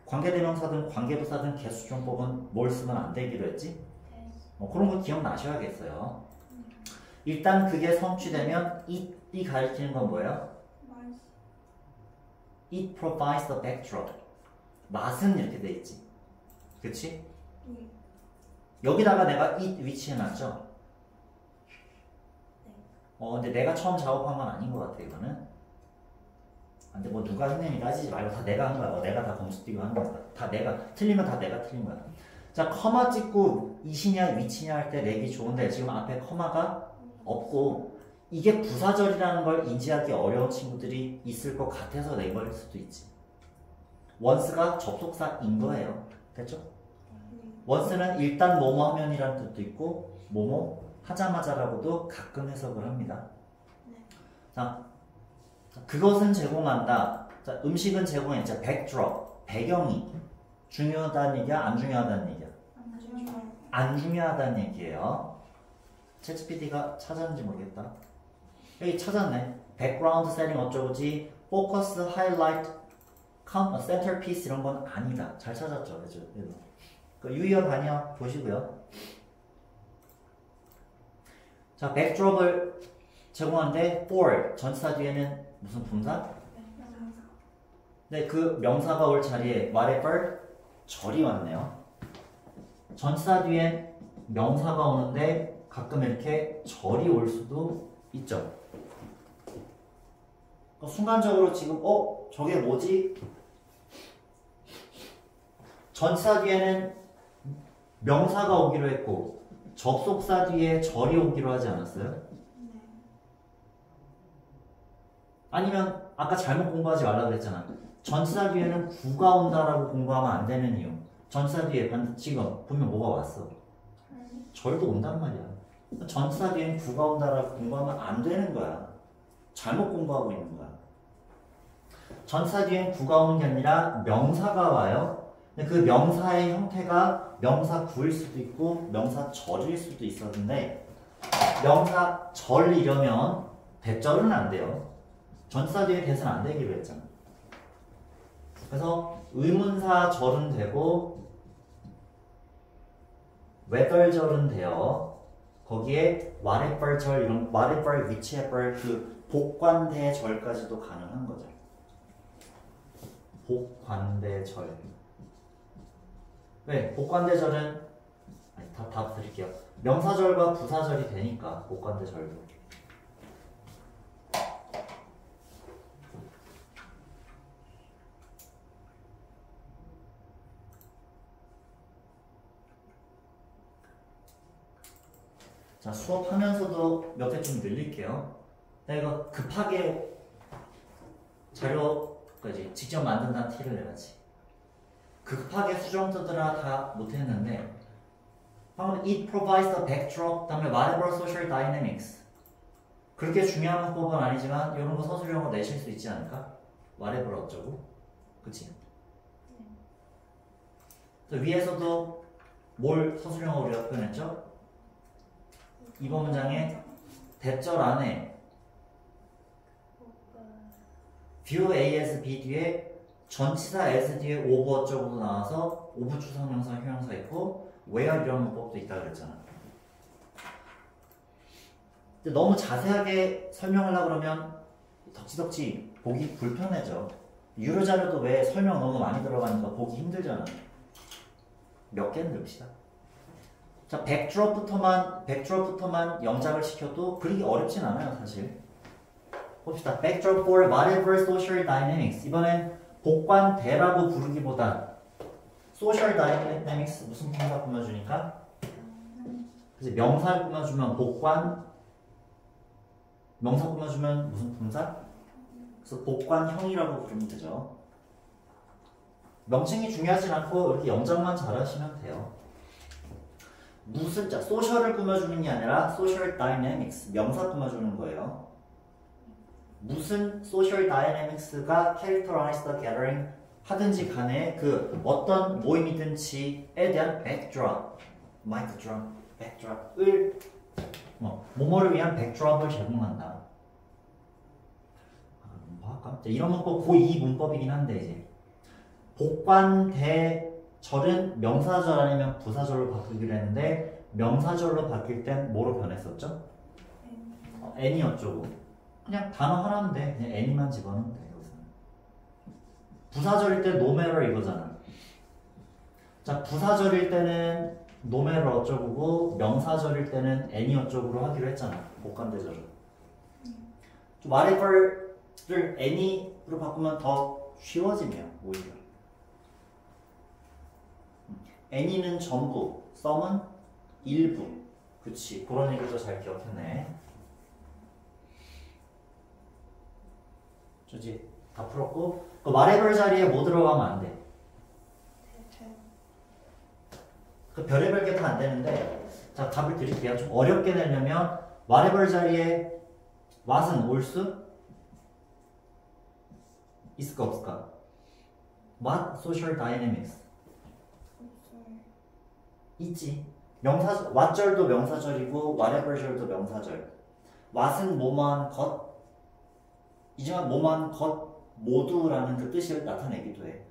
관계대명사든 관계부사든 개수종법은 뭘 쓰면 안 되기로 했지? 그런 거 기억나셔야겠어요. 일단 그게 성취되면 it이 가리키는 건 뭐예요? It provides the backdrop. 맛은 이렇게 돼 있지. 그치? 여기다가 내가 it 위치해놨죠? 근데 내가 처음 작업한 건 아닌 것 같아, 이거는. 근데 뭐 누가 했느니 따지지 말고 다 내가 한 거야. 내가 다 검수 뛰고 한 거야. 다 내가 틀리면 다 내가 틀린 거야. 자, 커마 찍고 이시냐 위치냐 할 때 내기 좋은데 지금 앞에 커마가 없고 이게 부사절이라는 걸 인지하기 어려운 친구들이 있을 것 같아서 낸 걸 수도 있지. once가 접속사인 거예요. 됐죠? once는 일단 뭐뭐 하면이라는 뜻도 있고 뭐뭐 하자마자라고도 가끔 해석을 합니다. 자, 그것은 제공한다. 자, 음식은 제공했죠. backdrop, 배경이 중요하다는 얘기야? 안 중요하다는 얘기야? 안 중요하다는 얘기예요. 챗GPT가 찾았는지 모르겠다. 여기 찾았네. background setting 어쩌고지, focus, highlight, centerpiece 이런 건 아니다. 잘 찾았죠, 그죠? 그 유의어 반이어 보시고요. 자, backdrop을 제공하는데 for 전치사 뒤에는 무슨 분사? 네, 그 명사가 올 자리에 whatever 절이 왔네요. 전치사 뒤엔 명사가 오는데 가끔 이렇게 절이 올 수도 있죠. 순간적으로 지금 저게 뭐지? 전치사 뒤에는 명사가 오기로 했고 접속사 뒤에 절이 오기로 하지 않았어요? 아니면 아까 잘못 공부하지 말라 그랬잖아. 전치사 뒤에는 구가 온다라고 공부하면 안 되는 이유. 전치사 뒤에 지금 분명 뭐가 왔어? 절도 온단 말이야. 전치사 뒤에는 구가 온다라고 공부하면 안 되는 거야. 잘못 공부하고 있는 거야. 전치사 뒤엔 구가 오는 게 아니라 명사가 와요. 근데 그 명사의 형태가 명사 구일 수도 있고 명사 절일 수도 있었는데 명사 절이려면 대절은 안 돼요. 전치사 뒤에 대는 안 되기로 했잖아. 그래서 의문사 절은 되고 whether절은 돼요. 거기에 whatever 절 이런 whatever, whichever 그 복관대절까지도 가능한 거죠. 복관대절. 왜? 복관대절은 답 드릴게요. 명사절과 부사절이 되니까 복관대절도. 자, 수업하면서도 몇 개 좀 늘릴게요. 내가 급하게 자료까지 직접 만든다는 티를 내야지. 급하게 수정 뜨느라 다 못했는데 방금 it provides the backdrop, 다음에 whatever social dynamics 그렇게 중요한 문법은 아니지만 이런 거 서술형으로 내실 수 있지 않을까? whatever 어쩌고 그치? 위에서도 뭘 서술형으로 우리가 표현했죠? 이번 문장에 대절 안에 view A as B 뒤에 전치사 as 뒤에 over 어쩌고도 나와서 over 추상명사 형용사 있고 where 이런 문법도 있다 그랬잖아. 근데 너무 자세하게 설명하려고 그러면 덕지덕지 보기 불편해져. 유료 자료도 왜 설명 너무 많이 들어가니까 보기 힘들잖아. 몇 개는 듭시다. 자, 백드롭부터만 영작을 시켜도 그리 어렵진 않아요, 사실. 봅시다. Backdrop for whatever social dynamics. 이번엔 복관대라고 부르기보다 social dynamics 무슨 품사 꾸며주니까? 그치, 명사를 꾸며주면 복관, 명사 꾸며주면 무슨 품사? 그래서 복관형이라고 부르면 되죠. 명칭이 중요하진 않고 이렇게 영작만 잘하시면 돼요. 무슨 자 소셜을 꾸며주는 게 아니라 social dynamics 명사 꾸며주는 거예요. 무슨 social dynamics가 characterize the gathering 하든지 간에 그 어떤 모임이든지에 대한 backdrop, mic drop, backdrop을 뭐뭐를 위한 backdrop을 제공한다. 뭐 할까? 이런 문법 고2 문법이긴 한데 이제 복관대절은 명사절 아니면 부사절로 바꾸기로 했는데 명사절로 바뀔 땐 뭐로 변했었죠? N이 어쩌고 그냥 단어 하나면 돼. 그냥 N이만 집어넣으면 돼. 여기서는. 부사절일 때 no matter 이거잖아. 자, 부사절일 때는 no matter 어쩌고고 명사절일 때는 N이 어쩌고로 하기로 했잖아. 복관대절은. 좀 whatever를 N이로 바꾸면 더 쉬워지네요. 오히려. Any는 전부, some은 일부. 그치, 그런 얘기도 잘 기억했네. 저지 다 풀었고 그 whatever 자리에 뭐 들어가면 안 돼? 그 별의별 게 다 안 되는데 자 답을 드릴게요. 좀 어렵게 내려면 whatever 자리에 what은 올 수? 있을까 없을까? What social dynamics? 있지. 명사 what절도 명사절이고 whatever절도 명사절. what은 뭐뭐한 것 이지만 뭐뭐한 것 모두라는 그 뜻을 나타내기도 해.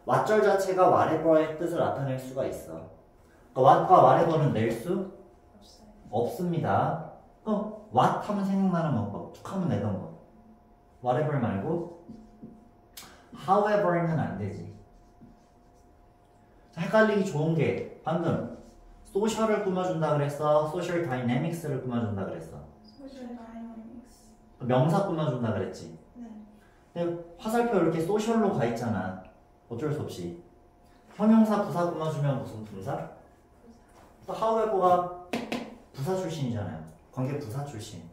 what절 자체가 whatever의 뜻을 나타낼 수가 있어. 그러니까 what과 whatever는 낼 수 없습니다. 그럼 what 하면 생각나는 문법, 툭 하면 내던 거. whatever 말고 however는 안 되지. 헷갈리기 좋은 게 방금 소셜을 꾸며준다 그랬어? 소셜 다이내믹스를 꾸며준다 그랬어?
소셜 다이내믹스.
명사 꾸며준다 그랬지?
네.
근데 화살표 이렇게 소셜로 가 있잖아. 어쩔 수 없이. 형용사 부사 꾸며주면 무슨 분사? 또 however가 부사 출신이잖아요. 관계 부사 출신.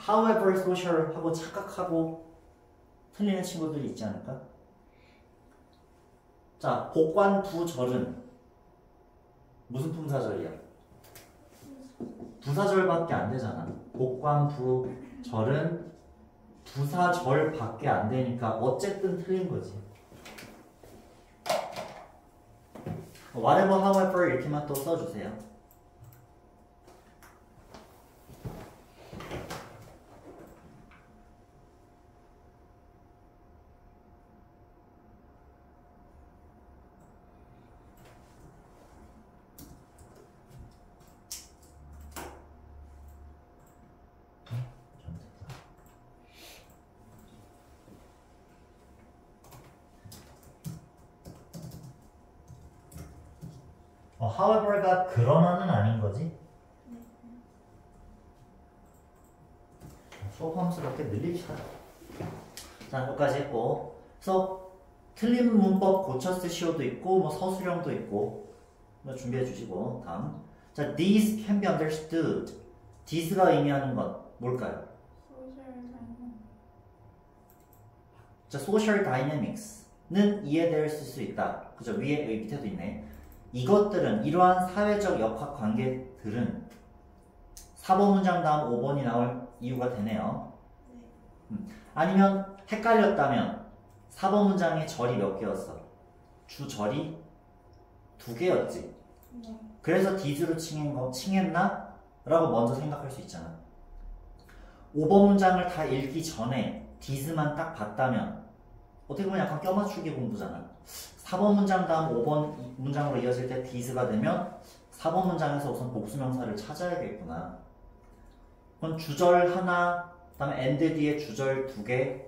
however social 하고 착각하고 틀리는 친구들이 있지 않을까? 자, 복관부절은 무슨 품사절이야? 부사절밖에 안 되잖아. 복관부절은 부사절밖에 안 되니까 어쨌든 틀린 거지. whatever, however 이렇게만 또 써주세요. however가 그러나는 아닌 거지? 수업하면서 이렇게 늘립시다. 자, 여기까지 했고 그래서 틀린 문법 고쳐 쓰시오도 있고 뭐 서술형도 있고 준비해 주시고 다음 자, these can be understood these가 의미하는 것 뭘까요? 자, social dynamics는 이해될 수 있다. 그죠? 위에 여기 밑에도 있네. 이것들은 이러한 사회적 역학 관계들은 4번 문장 다음 5번이 나올 이유가 되네요.
네.
아니면 헷갈렸다면 4번 문장에 절이 몇 개였어? 주절이 2개였지.
네.
그래서 디즈로 칭했나? 라고 먼저 생각할 수 있잖아. 5번 문장을 다 읽기 전에 디즈만 딱 봤다면 어떻게 보면 약간 껴맞추기 공부잖아. 4번 문장 다음 5번 문장으로 이어질 때 디즈가 되면 4번 문장에서 우선 복수명사를 찾아야겠구나. 그럼 주절 하나, 그 다음에 and 뒤에 주절 2개,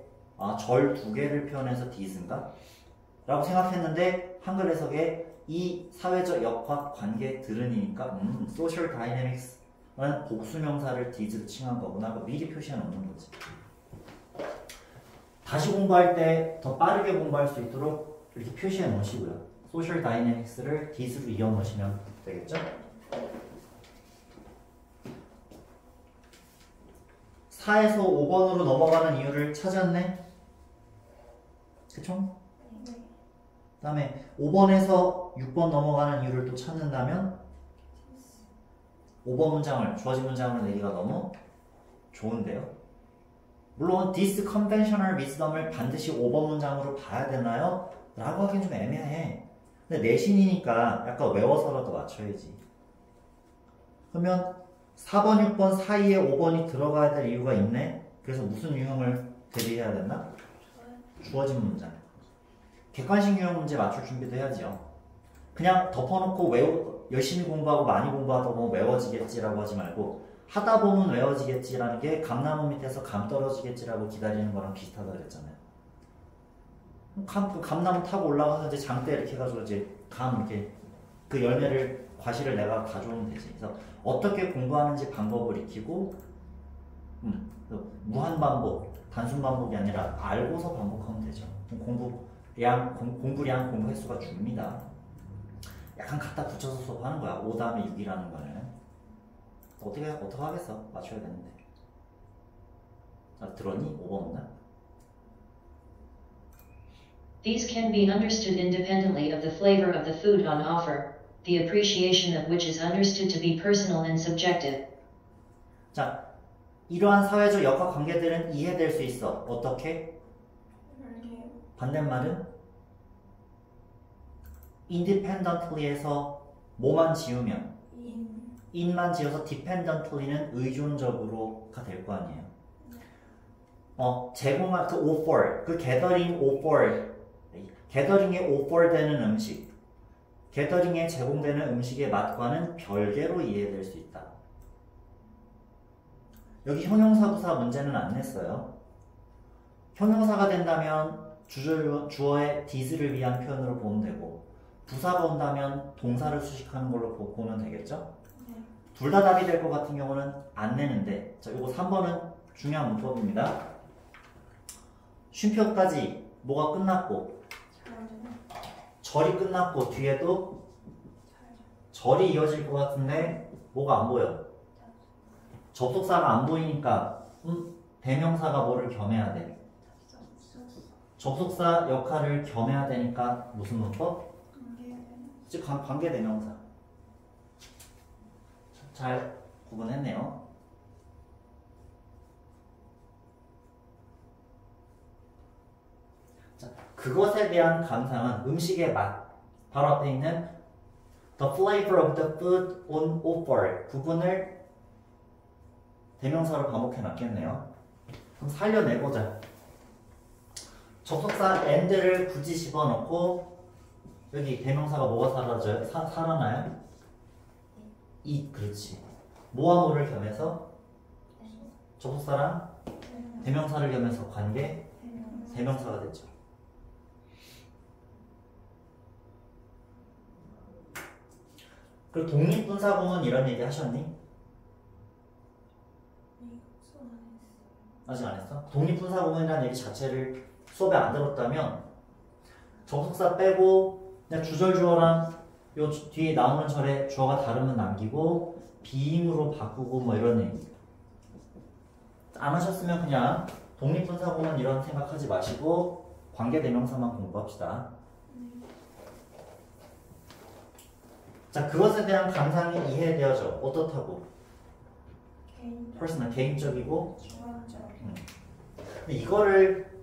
절 2개를 표현해서 디즈인가? 라고 생각했는데 한글 해석에 이 사회적 역학 관계 들으니까 social dynamics라는 복수명사를 디즈로 칭한 거구나. 미리 표시해 놓는 거지. 다시 공부할 때 더 빠르게 공부할 수 있도록 이렇게 표시해 놓으시고요. social dynamics를 디즈로 이어 놓으시면 되겠죠? 4에서 5번으로 넘어가는 이유를 찾았네? 그쵸?
네.
그 다음에 5번에서 6번 넘어가는 이유를 또 찾는다면 5번 문장을, 주어진 문장을 내기가 너무 좋은데요. 물론 this conventional wisdom을 반드시 5번 문장으로 봐야 되나요? 라고 하긴 좀 애매해. 근데 내신이니까 약간 외워서라도 맞춰야지. 그러면 4번, 6번 사이에 5번이 들어가야 될 이유가 있네? 그래서 무슨 유형을 대비해야 되나? 주어진 문장. 객관식 유형 문제 맞출 준비도 해야죠. 그냥 덮어놓고 열심히 공부하고 많이 공부하다 보면 외워지겠지라고 하지 말고 하다 보면 외워지겠지라는 게 감나무 밑에서 감 떨어지겠지라고 기다리는 거랑 비슷하다 그랬잖아요. 감나무 타고 올라가서 이제 장대 이렇게 해가지고 이제 이렇게 그 열매를 과실을 내가 가져오면 되지. 그래서 어떻게 공부하는지 방법을 익히고 무한 반복, 단순 반복이 아니라 알고서 반복하면 되죠. 공부량, 공부 횟수가 줍니다. 약간 갖다 붙여서 수업하는 거야. 5 다음에 6이라는 거는. 어떻게 하겠어? 맞춰야 되는데. 자, 들었니? 5번 문장.
These can be understood independently of the flavor of the food on offer, the appreciation of which is understood to be personal and subjective.
자, 이러한 사회적 역학 관계들은 이해될 수 있어. 어떻게? 반대말은 independently에서 뭐만 지우면 in만 지어서 dependently는 의존적으로가 될 거 아니에요. 제공한 그 offer, 그 gathering offer, gathering에 offer 되는 음식, gathering에 제공되는 음식의 맛과는 별개로 이해될 수 있다. 여기 형용사 부사 문제는 안 냈어요. 형용사가 된다면 주어의 dis를 위한 표현으로 보면 되고 부사가 온다면 동사를 수식하는 걸로 보면 되겠죠?
네.
둘 다 답이 될 것 같은 경우는 안 내는데 자, 이거 3번은 중요한 문법입니다. 쉼표까지 뭐가 끝났고 절이 끝났고 뒤에도 절이 이어질 것 같은데 뭐가 안 보여? 접속사가 안 보이니까 대명사가 뭐를 겸해야 돼? 접속사 역할을 겸해야 되니까 무슨 문법? 즉 관계대명사. 잘 구분했네요. 자, 그것에 대한 감상은 음식의 맛. 바로 앞에 있는 the flavor of the food on offer 부분을 대명사로 반복해 놨겠네요. 그럼 살려내보자. 접속사 and를 굳이 집어넣고 여기 대명사가 뭐가 사라져요? 살아나요? 그렇지. 뭐와 뭐를 겸해서? 접속사랑 대명사를 겸해서 관계 대명사가 됐죠. 그리고 독립분사구문 이런 얘기 하셨니? 아직 안 했어? 독립분사구문이라는 얘기 자체를 수업에 안 들었다면 접속사 빼고 그냥 주절 주어랑 요 뒤에 나오는 절에 주어가 다르면 남기고 비임으로 바꾸고 뭐 이런 얘기 안 하셨으면 그냥 독립분사구문 이런 생각하지 마시고 관계대명사만 공부합시다. 자, 그것에 대한 감상이 이해되어져. 어떻다고?
개인.
personal 개인적이고
주관적.
근데 이거를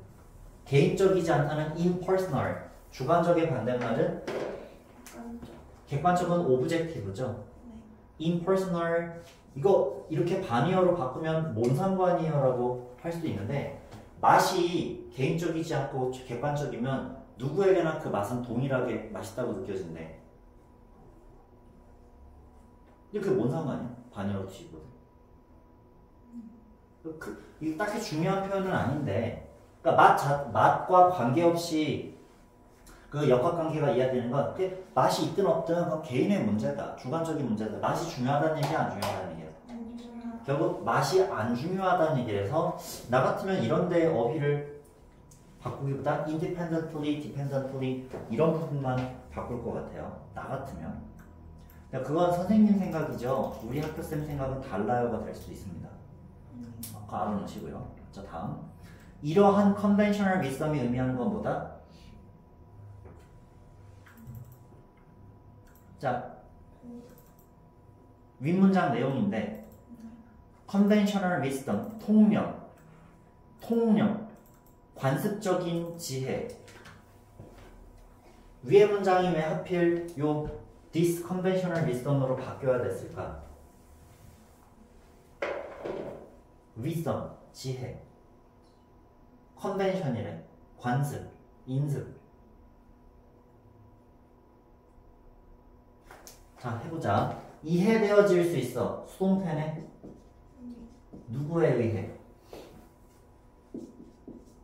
개인적이지 않다는 impersonal 주관적의 반대말은
객관적.
객관적은 objective죠.
네.
impersonal 이거 이렇게 반의어로 바꾸면 뭔 상관이에요라고 할 수도 있는데 맛이 개인적이지 않고 객관적이면 누구에게나 그 맛은 동일하게 맛있다고 느껴진대. 근데 그게 뭔 상관이야? 반의어로 뒤집어도. 이게 딱히 중요한 표현은 아닌데 그러니까 맛과 관계없이 그 역학관계가 이해되는 건 맛이 있든 없든 그건 개인의 문제다. 주관적인 문제다. 맛이 중요하다는 얘기 안 중요하다는 얘기야. 결국 맛이 안 중요하다는 얘기라서 나 같으면 이런데 어휘를 바꾸기보다 independently, dependently 이런 부분만 바꿀 것 같아요. 나 같으면. 그건 선생님 생각이죠. 우리 학교쌤 생각은 달라요가 될 수도 있습니다. 그거 알아놓으시고요. 자, 다음. 이러한 conventional wisdom이 의미하는 건 뭐다? 자, 윗문장 내용인데 conventional wisdom, 통념, 관습적인 지혜. 위의 문장이 왜 하필 요 this conventional wisdom으로 바뀌어야 됐을까? wisdom, 지혜. convention이래. 관습, 인습. 자, 해보자. 이해되어질 수 있어. 수동태네. 누구에 의해?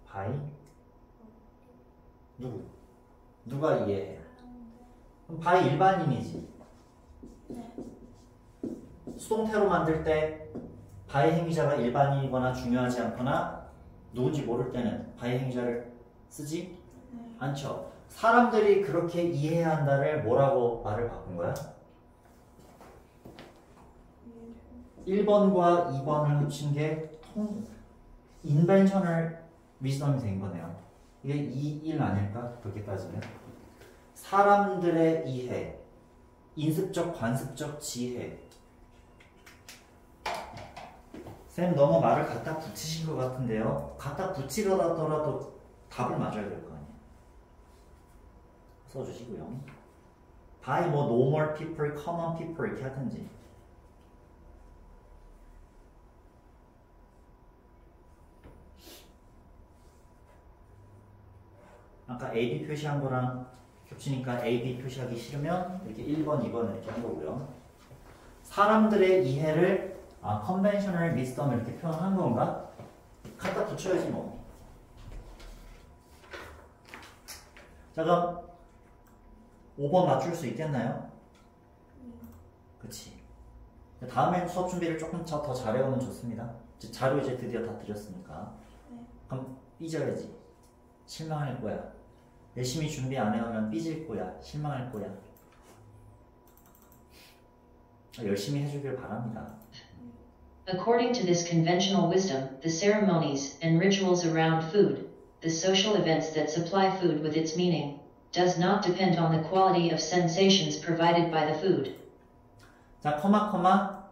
by? 누가 이해해? 그럼 by 일반인이지. 수동태로 만들 때 by 행위자가 일반인이거나 중요하지 않거나 누군지 모를 때는 by 행위자를 쓰지 않죠. 사람들이 그렇게 이해해야 한다를 뭐라고 말을 바꾼 거야? 1번과 2번을 합친 게 인벤셔널 위즈덤이 된 거네요. 이게 2, 1 아닐까? 그렇게 따지면 사람들의 이해, 인습적, 관습적 지혜. 쌤 너무 말을 갖다 붙이신 것 같은데요. 갖다 붙이더라도 답을 맞아야 될 거 아니에요. 써주시고요. by 뭐 normal people, common people 이렇게 하든지. 아까 AB 표시한 거랑 겹치니까 AB 표시하기 싫으면 이렇게 1번, 2번 이렇게 한 거고요. 사람들의 이해를 conventional wisdom 이렇게 표현한 건가? 갖다 붙여야지 뭐. 자, 그럼 5번 맞출 수 있겠나요? 그치. 다음에 수업 준비를 조금 더 잘해오면 좋습니다. 자료 이제 드디어 다 드렸으니까. 그럼 삐져야지. 실망할 거야. 열심히 준비 안 해오면 삐질 거야. 실망할 거야. 열심히 해주길 바랍니다.
According to this conventional wisdom, the ceremonies and rituals around food, the social events that supply food with its meaning, does not depend on the quality of sensations provided by the food.
자, 커마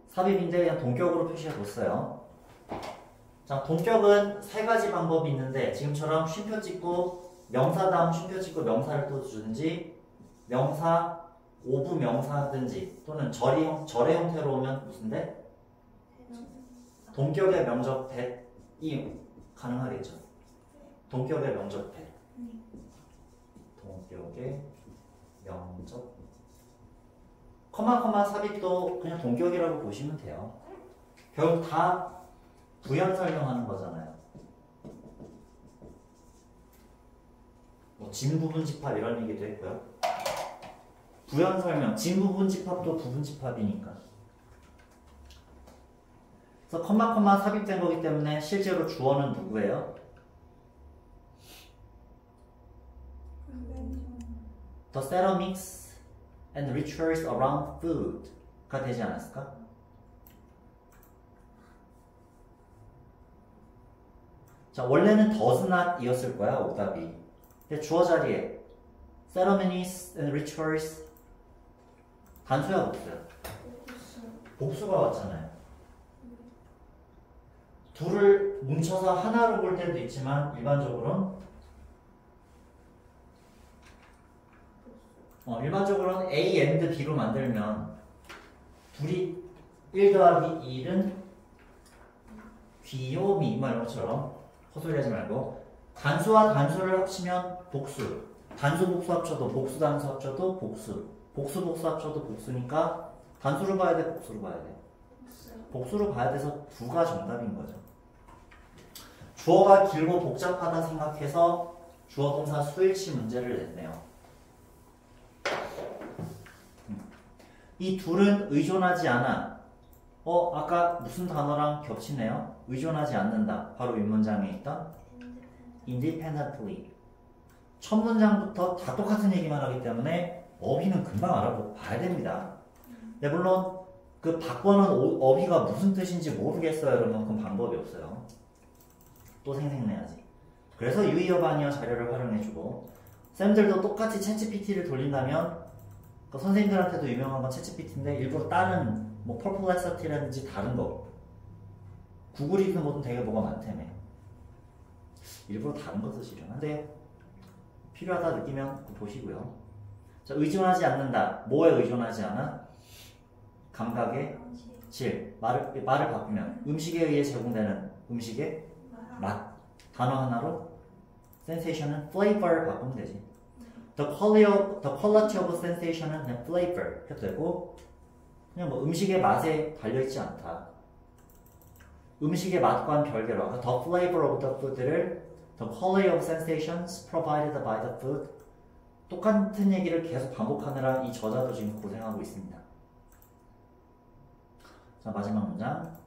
삽입인데 그냥 동격으로 표시해뒀어요. 자, 동격은 세 가지 방법이 있는데 지금처럼 쉼표 찍고 명사 다음 쉼표 찍고 명사를 또 주든지 명사, 오부 명사 하든지 또는 절의 형태로 오면 무슨 대? 동격의 명적 대이 가능하겠죠. 동격의 명적 대. 동격의 명적. 커마 삽입도 그냥 동격이라고 보시면 돼요. 결국 다 부연 설명하는 거잖아요. 뭐 진부분 집합 이런 얘기도 했고요. 부연 설명, 진부분 집합도 부분 집합이니까. 그래서 커마 삽입된 거기 때문에 실제로 주어는 누구예요? The ceramics and rituals around food가 되지 않았을까? 자, 원래는 does not 이었을 거야, 오답이. 근데 주어 자리에 ceremonies and rituals 단수야, 복수야? 복수가 왔잖아요. 둘을 뭉쳐서 하나로 볼 때도 있지만 일반적으로는 A and B로 만들면 둘이 1 더하기 1은 귀요미 이런 것처럼 헛소리 하지 말고 단수와 단수를 합치면 복수 단수 복수 합쳐도 복수 단수 합쳐도 복수 복수 복수 합쳐도 복수니까 단수로 봐야 돼 복수로 봐야 돼 복수로 봐야 돼서 2가 정답인 거죠. 주어가 길고 복잡하다 생각해서 주어 동사 수일치 문제를 냈네요. 이 둘은 의존하지 않아. 아까 무슨 단어랑 겹치네요? 의존하지 않는다. 바로 윗문장에 있던 independently. 첫 문장부터 다 똑같은 얘기만 하기 때문에 어휘는 금방 알아봐야 됩니다. 네, 물론 그 바꿔놓은 어휘가 무슨 뜻인지 모르겠어요. 그러면 그건 방법이 없어요. 또 생색내야지. 그래서 유의어 반의어 자료를 활용해주고 쌤들도 똑같이 챗GPT를 돌린다면 그 선생님들한테도 유명한 건 챗GPT인데 일부러 다른 뭐 퍼플렉서티라든지 다른 거 구글이든 뭐든 되게 뭐가 많다며 일부러 다른 거 쓰시려나? 근데 필요하다 느끼면 보시고요. 자, 의존하지 않는다. 뭐에 의존하지 않아? 감각의 질. 말을 바꾸면 음식에 의해 제공되는 음식의 맛. 단어 하나로 sensation은 flavor를 바꾸면 되지. The quality of sensation은 그냥 flavor 해도 되고 그냥 뭐 음식의 맛에 달려있지 않다. 음식의 맛과는 별개로 아까 the flavor of the food를 the quality of sensations provided by the food 똑같은 얘기를 계속 반복하느라 이 저자도 지금 고생하고 있습니다. 자, 마지막 문장.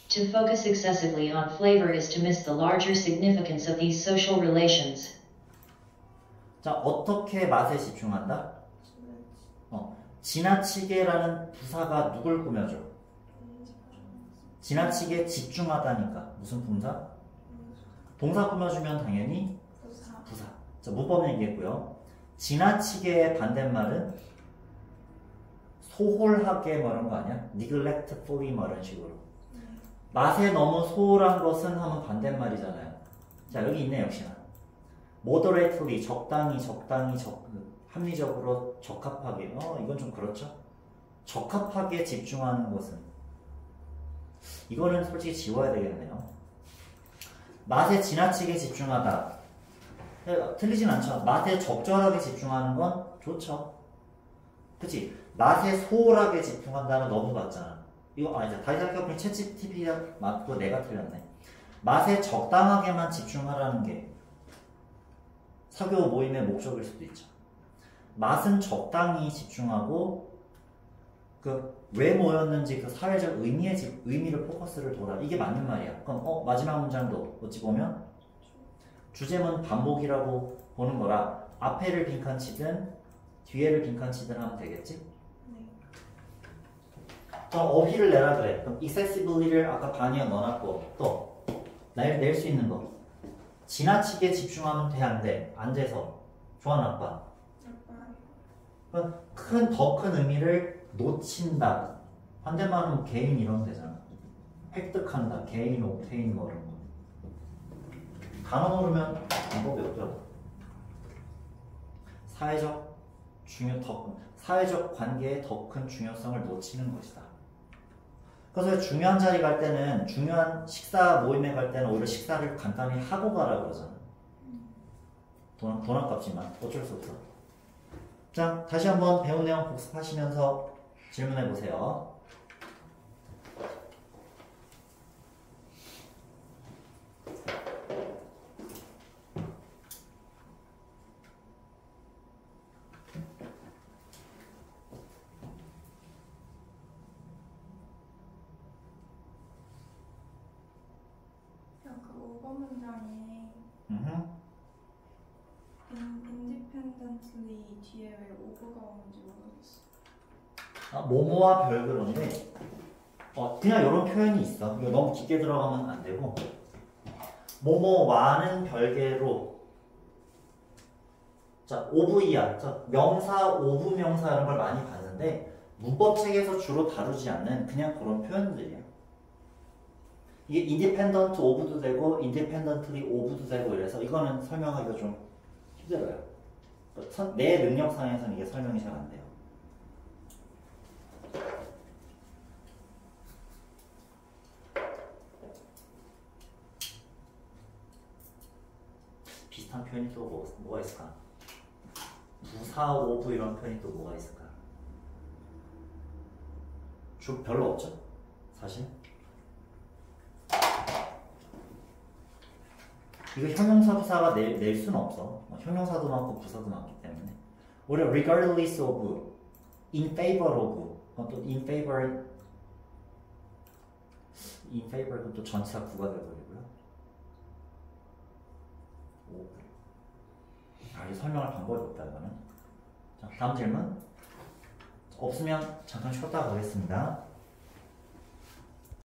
To focus excessively on flavor is to miss the larger significance of these social relations.
자, 어떻게 맛에 집중한다? 지나치게라는 부사가 누굴 꾸며줘? 지나치게 집중하다니까. 무슨 동사? 동사 꾸며주면 당연히 부사. 자, 문법 얘기했고요. 지나치게의 반대말은 소홀하게 뭐 이런 거 아니야? neglectfully 뭐 이런 식으로. 맛에 너무 소홀한 것은 하면 반대말이잖아요. 자, 여기 있네 역시나. moderately 적당히 합리적으로 적합하게 이건 좀 그렇죠? 적합하게 집중하는 것은 이거는 솔직히 지워야 되겠네요. 맛에 지나치게 집중하다 틀리진 않죠. 맛에 적절하게 집중하는 건 좋죠. 그치? 맛에 소홀하게 집중한다는 너무 봤잖아. 이거 아니죠. 다시 생각해보면 챗GPT가 맞고 내가 틀렸네. 맛에 적당하게만 집중하라는 게 사교 모임의 목적일 수도 있죠. 맛은 적당히 집중하고 왜 모였는지 그 사회적 의미를 포커스를 둬라. 이게 맞는 말이야. 그럼 마지막 문장도 어찌 보면 주제문 반복이라고 보는 거라 앞에를 빈칸치든 뒤에를 빈칸치든 하면 되겠지? 저 어휘를 내라 그래. 그럼 accessibility를 아까 반이어 넣어놨고 또 낼 수 있는 거 지나치게 집중하면 돼 안 돼? 안 돼서 좋아 나빠? 더 큰 의미를 놓친다. 반대말은 개인 이러면 되잖아. 획득한다. 개인, 옥테인 뭐 이런 거. 단어 모르면 방법이 없더라고. 사회적 관계의 더 큰 중요성을 놓치는 것이다. 그래서 중요한 자리 갈 때는 중요한 식사 모임에 갈 때는 오히려 식사를 간단히 하고 가라 그러잖아. 돈 아깝지만 어쩔 수 없어. 자, 다시 한번 배운 내용 복습하시면서 질문해 보세요.
그 5번 문장에 independently 뒤에 왜 오브가 오는지 모르겠어.
뭐뭐와 별그런데 그냥 이런 표현이 있어. 이거 너무 깊게 들어가면 안 되고 뭐뭐와는 별개로 자, 오브이야. 명사, 오브명사 이런 걸 많이 봤는데 문법책에서 주로 다루지 않는 그냥 그런 표현들이야. 이게 independent of도 되고 independently of도 되고 이래서 이거는 설명하기가 좀 힘들어요. 내 능력상에서는 이게 설명이 잘 안 돼요. 비슷한 표현이 또 뭐가 있을까? 부사 오브 이런 표현이 또 뭐가 있을까? 별로 없죠, 사실. 이거 형용사 부사가 낼 수는 없어. 형용사도 많고 부사도 많기 때문에. 우리 regardless of, in favor of, 또 in favor 그것도 전치사 구가 되버리고요. 이게 설명할 방법이 없다 이거는. 자, 다음 질문. 없으면 잠깐 쉬었다 가겠습니다.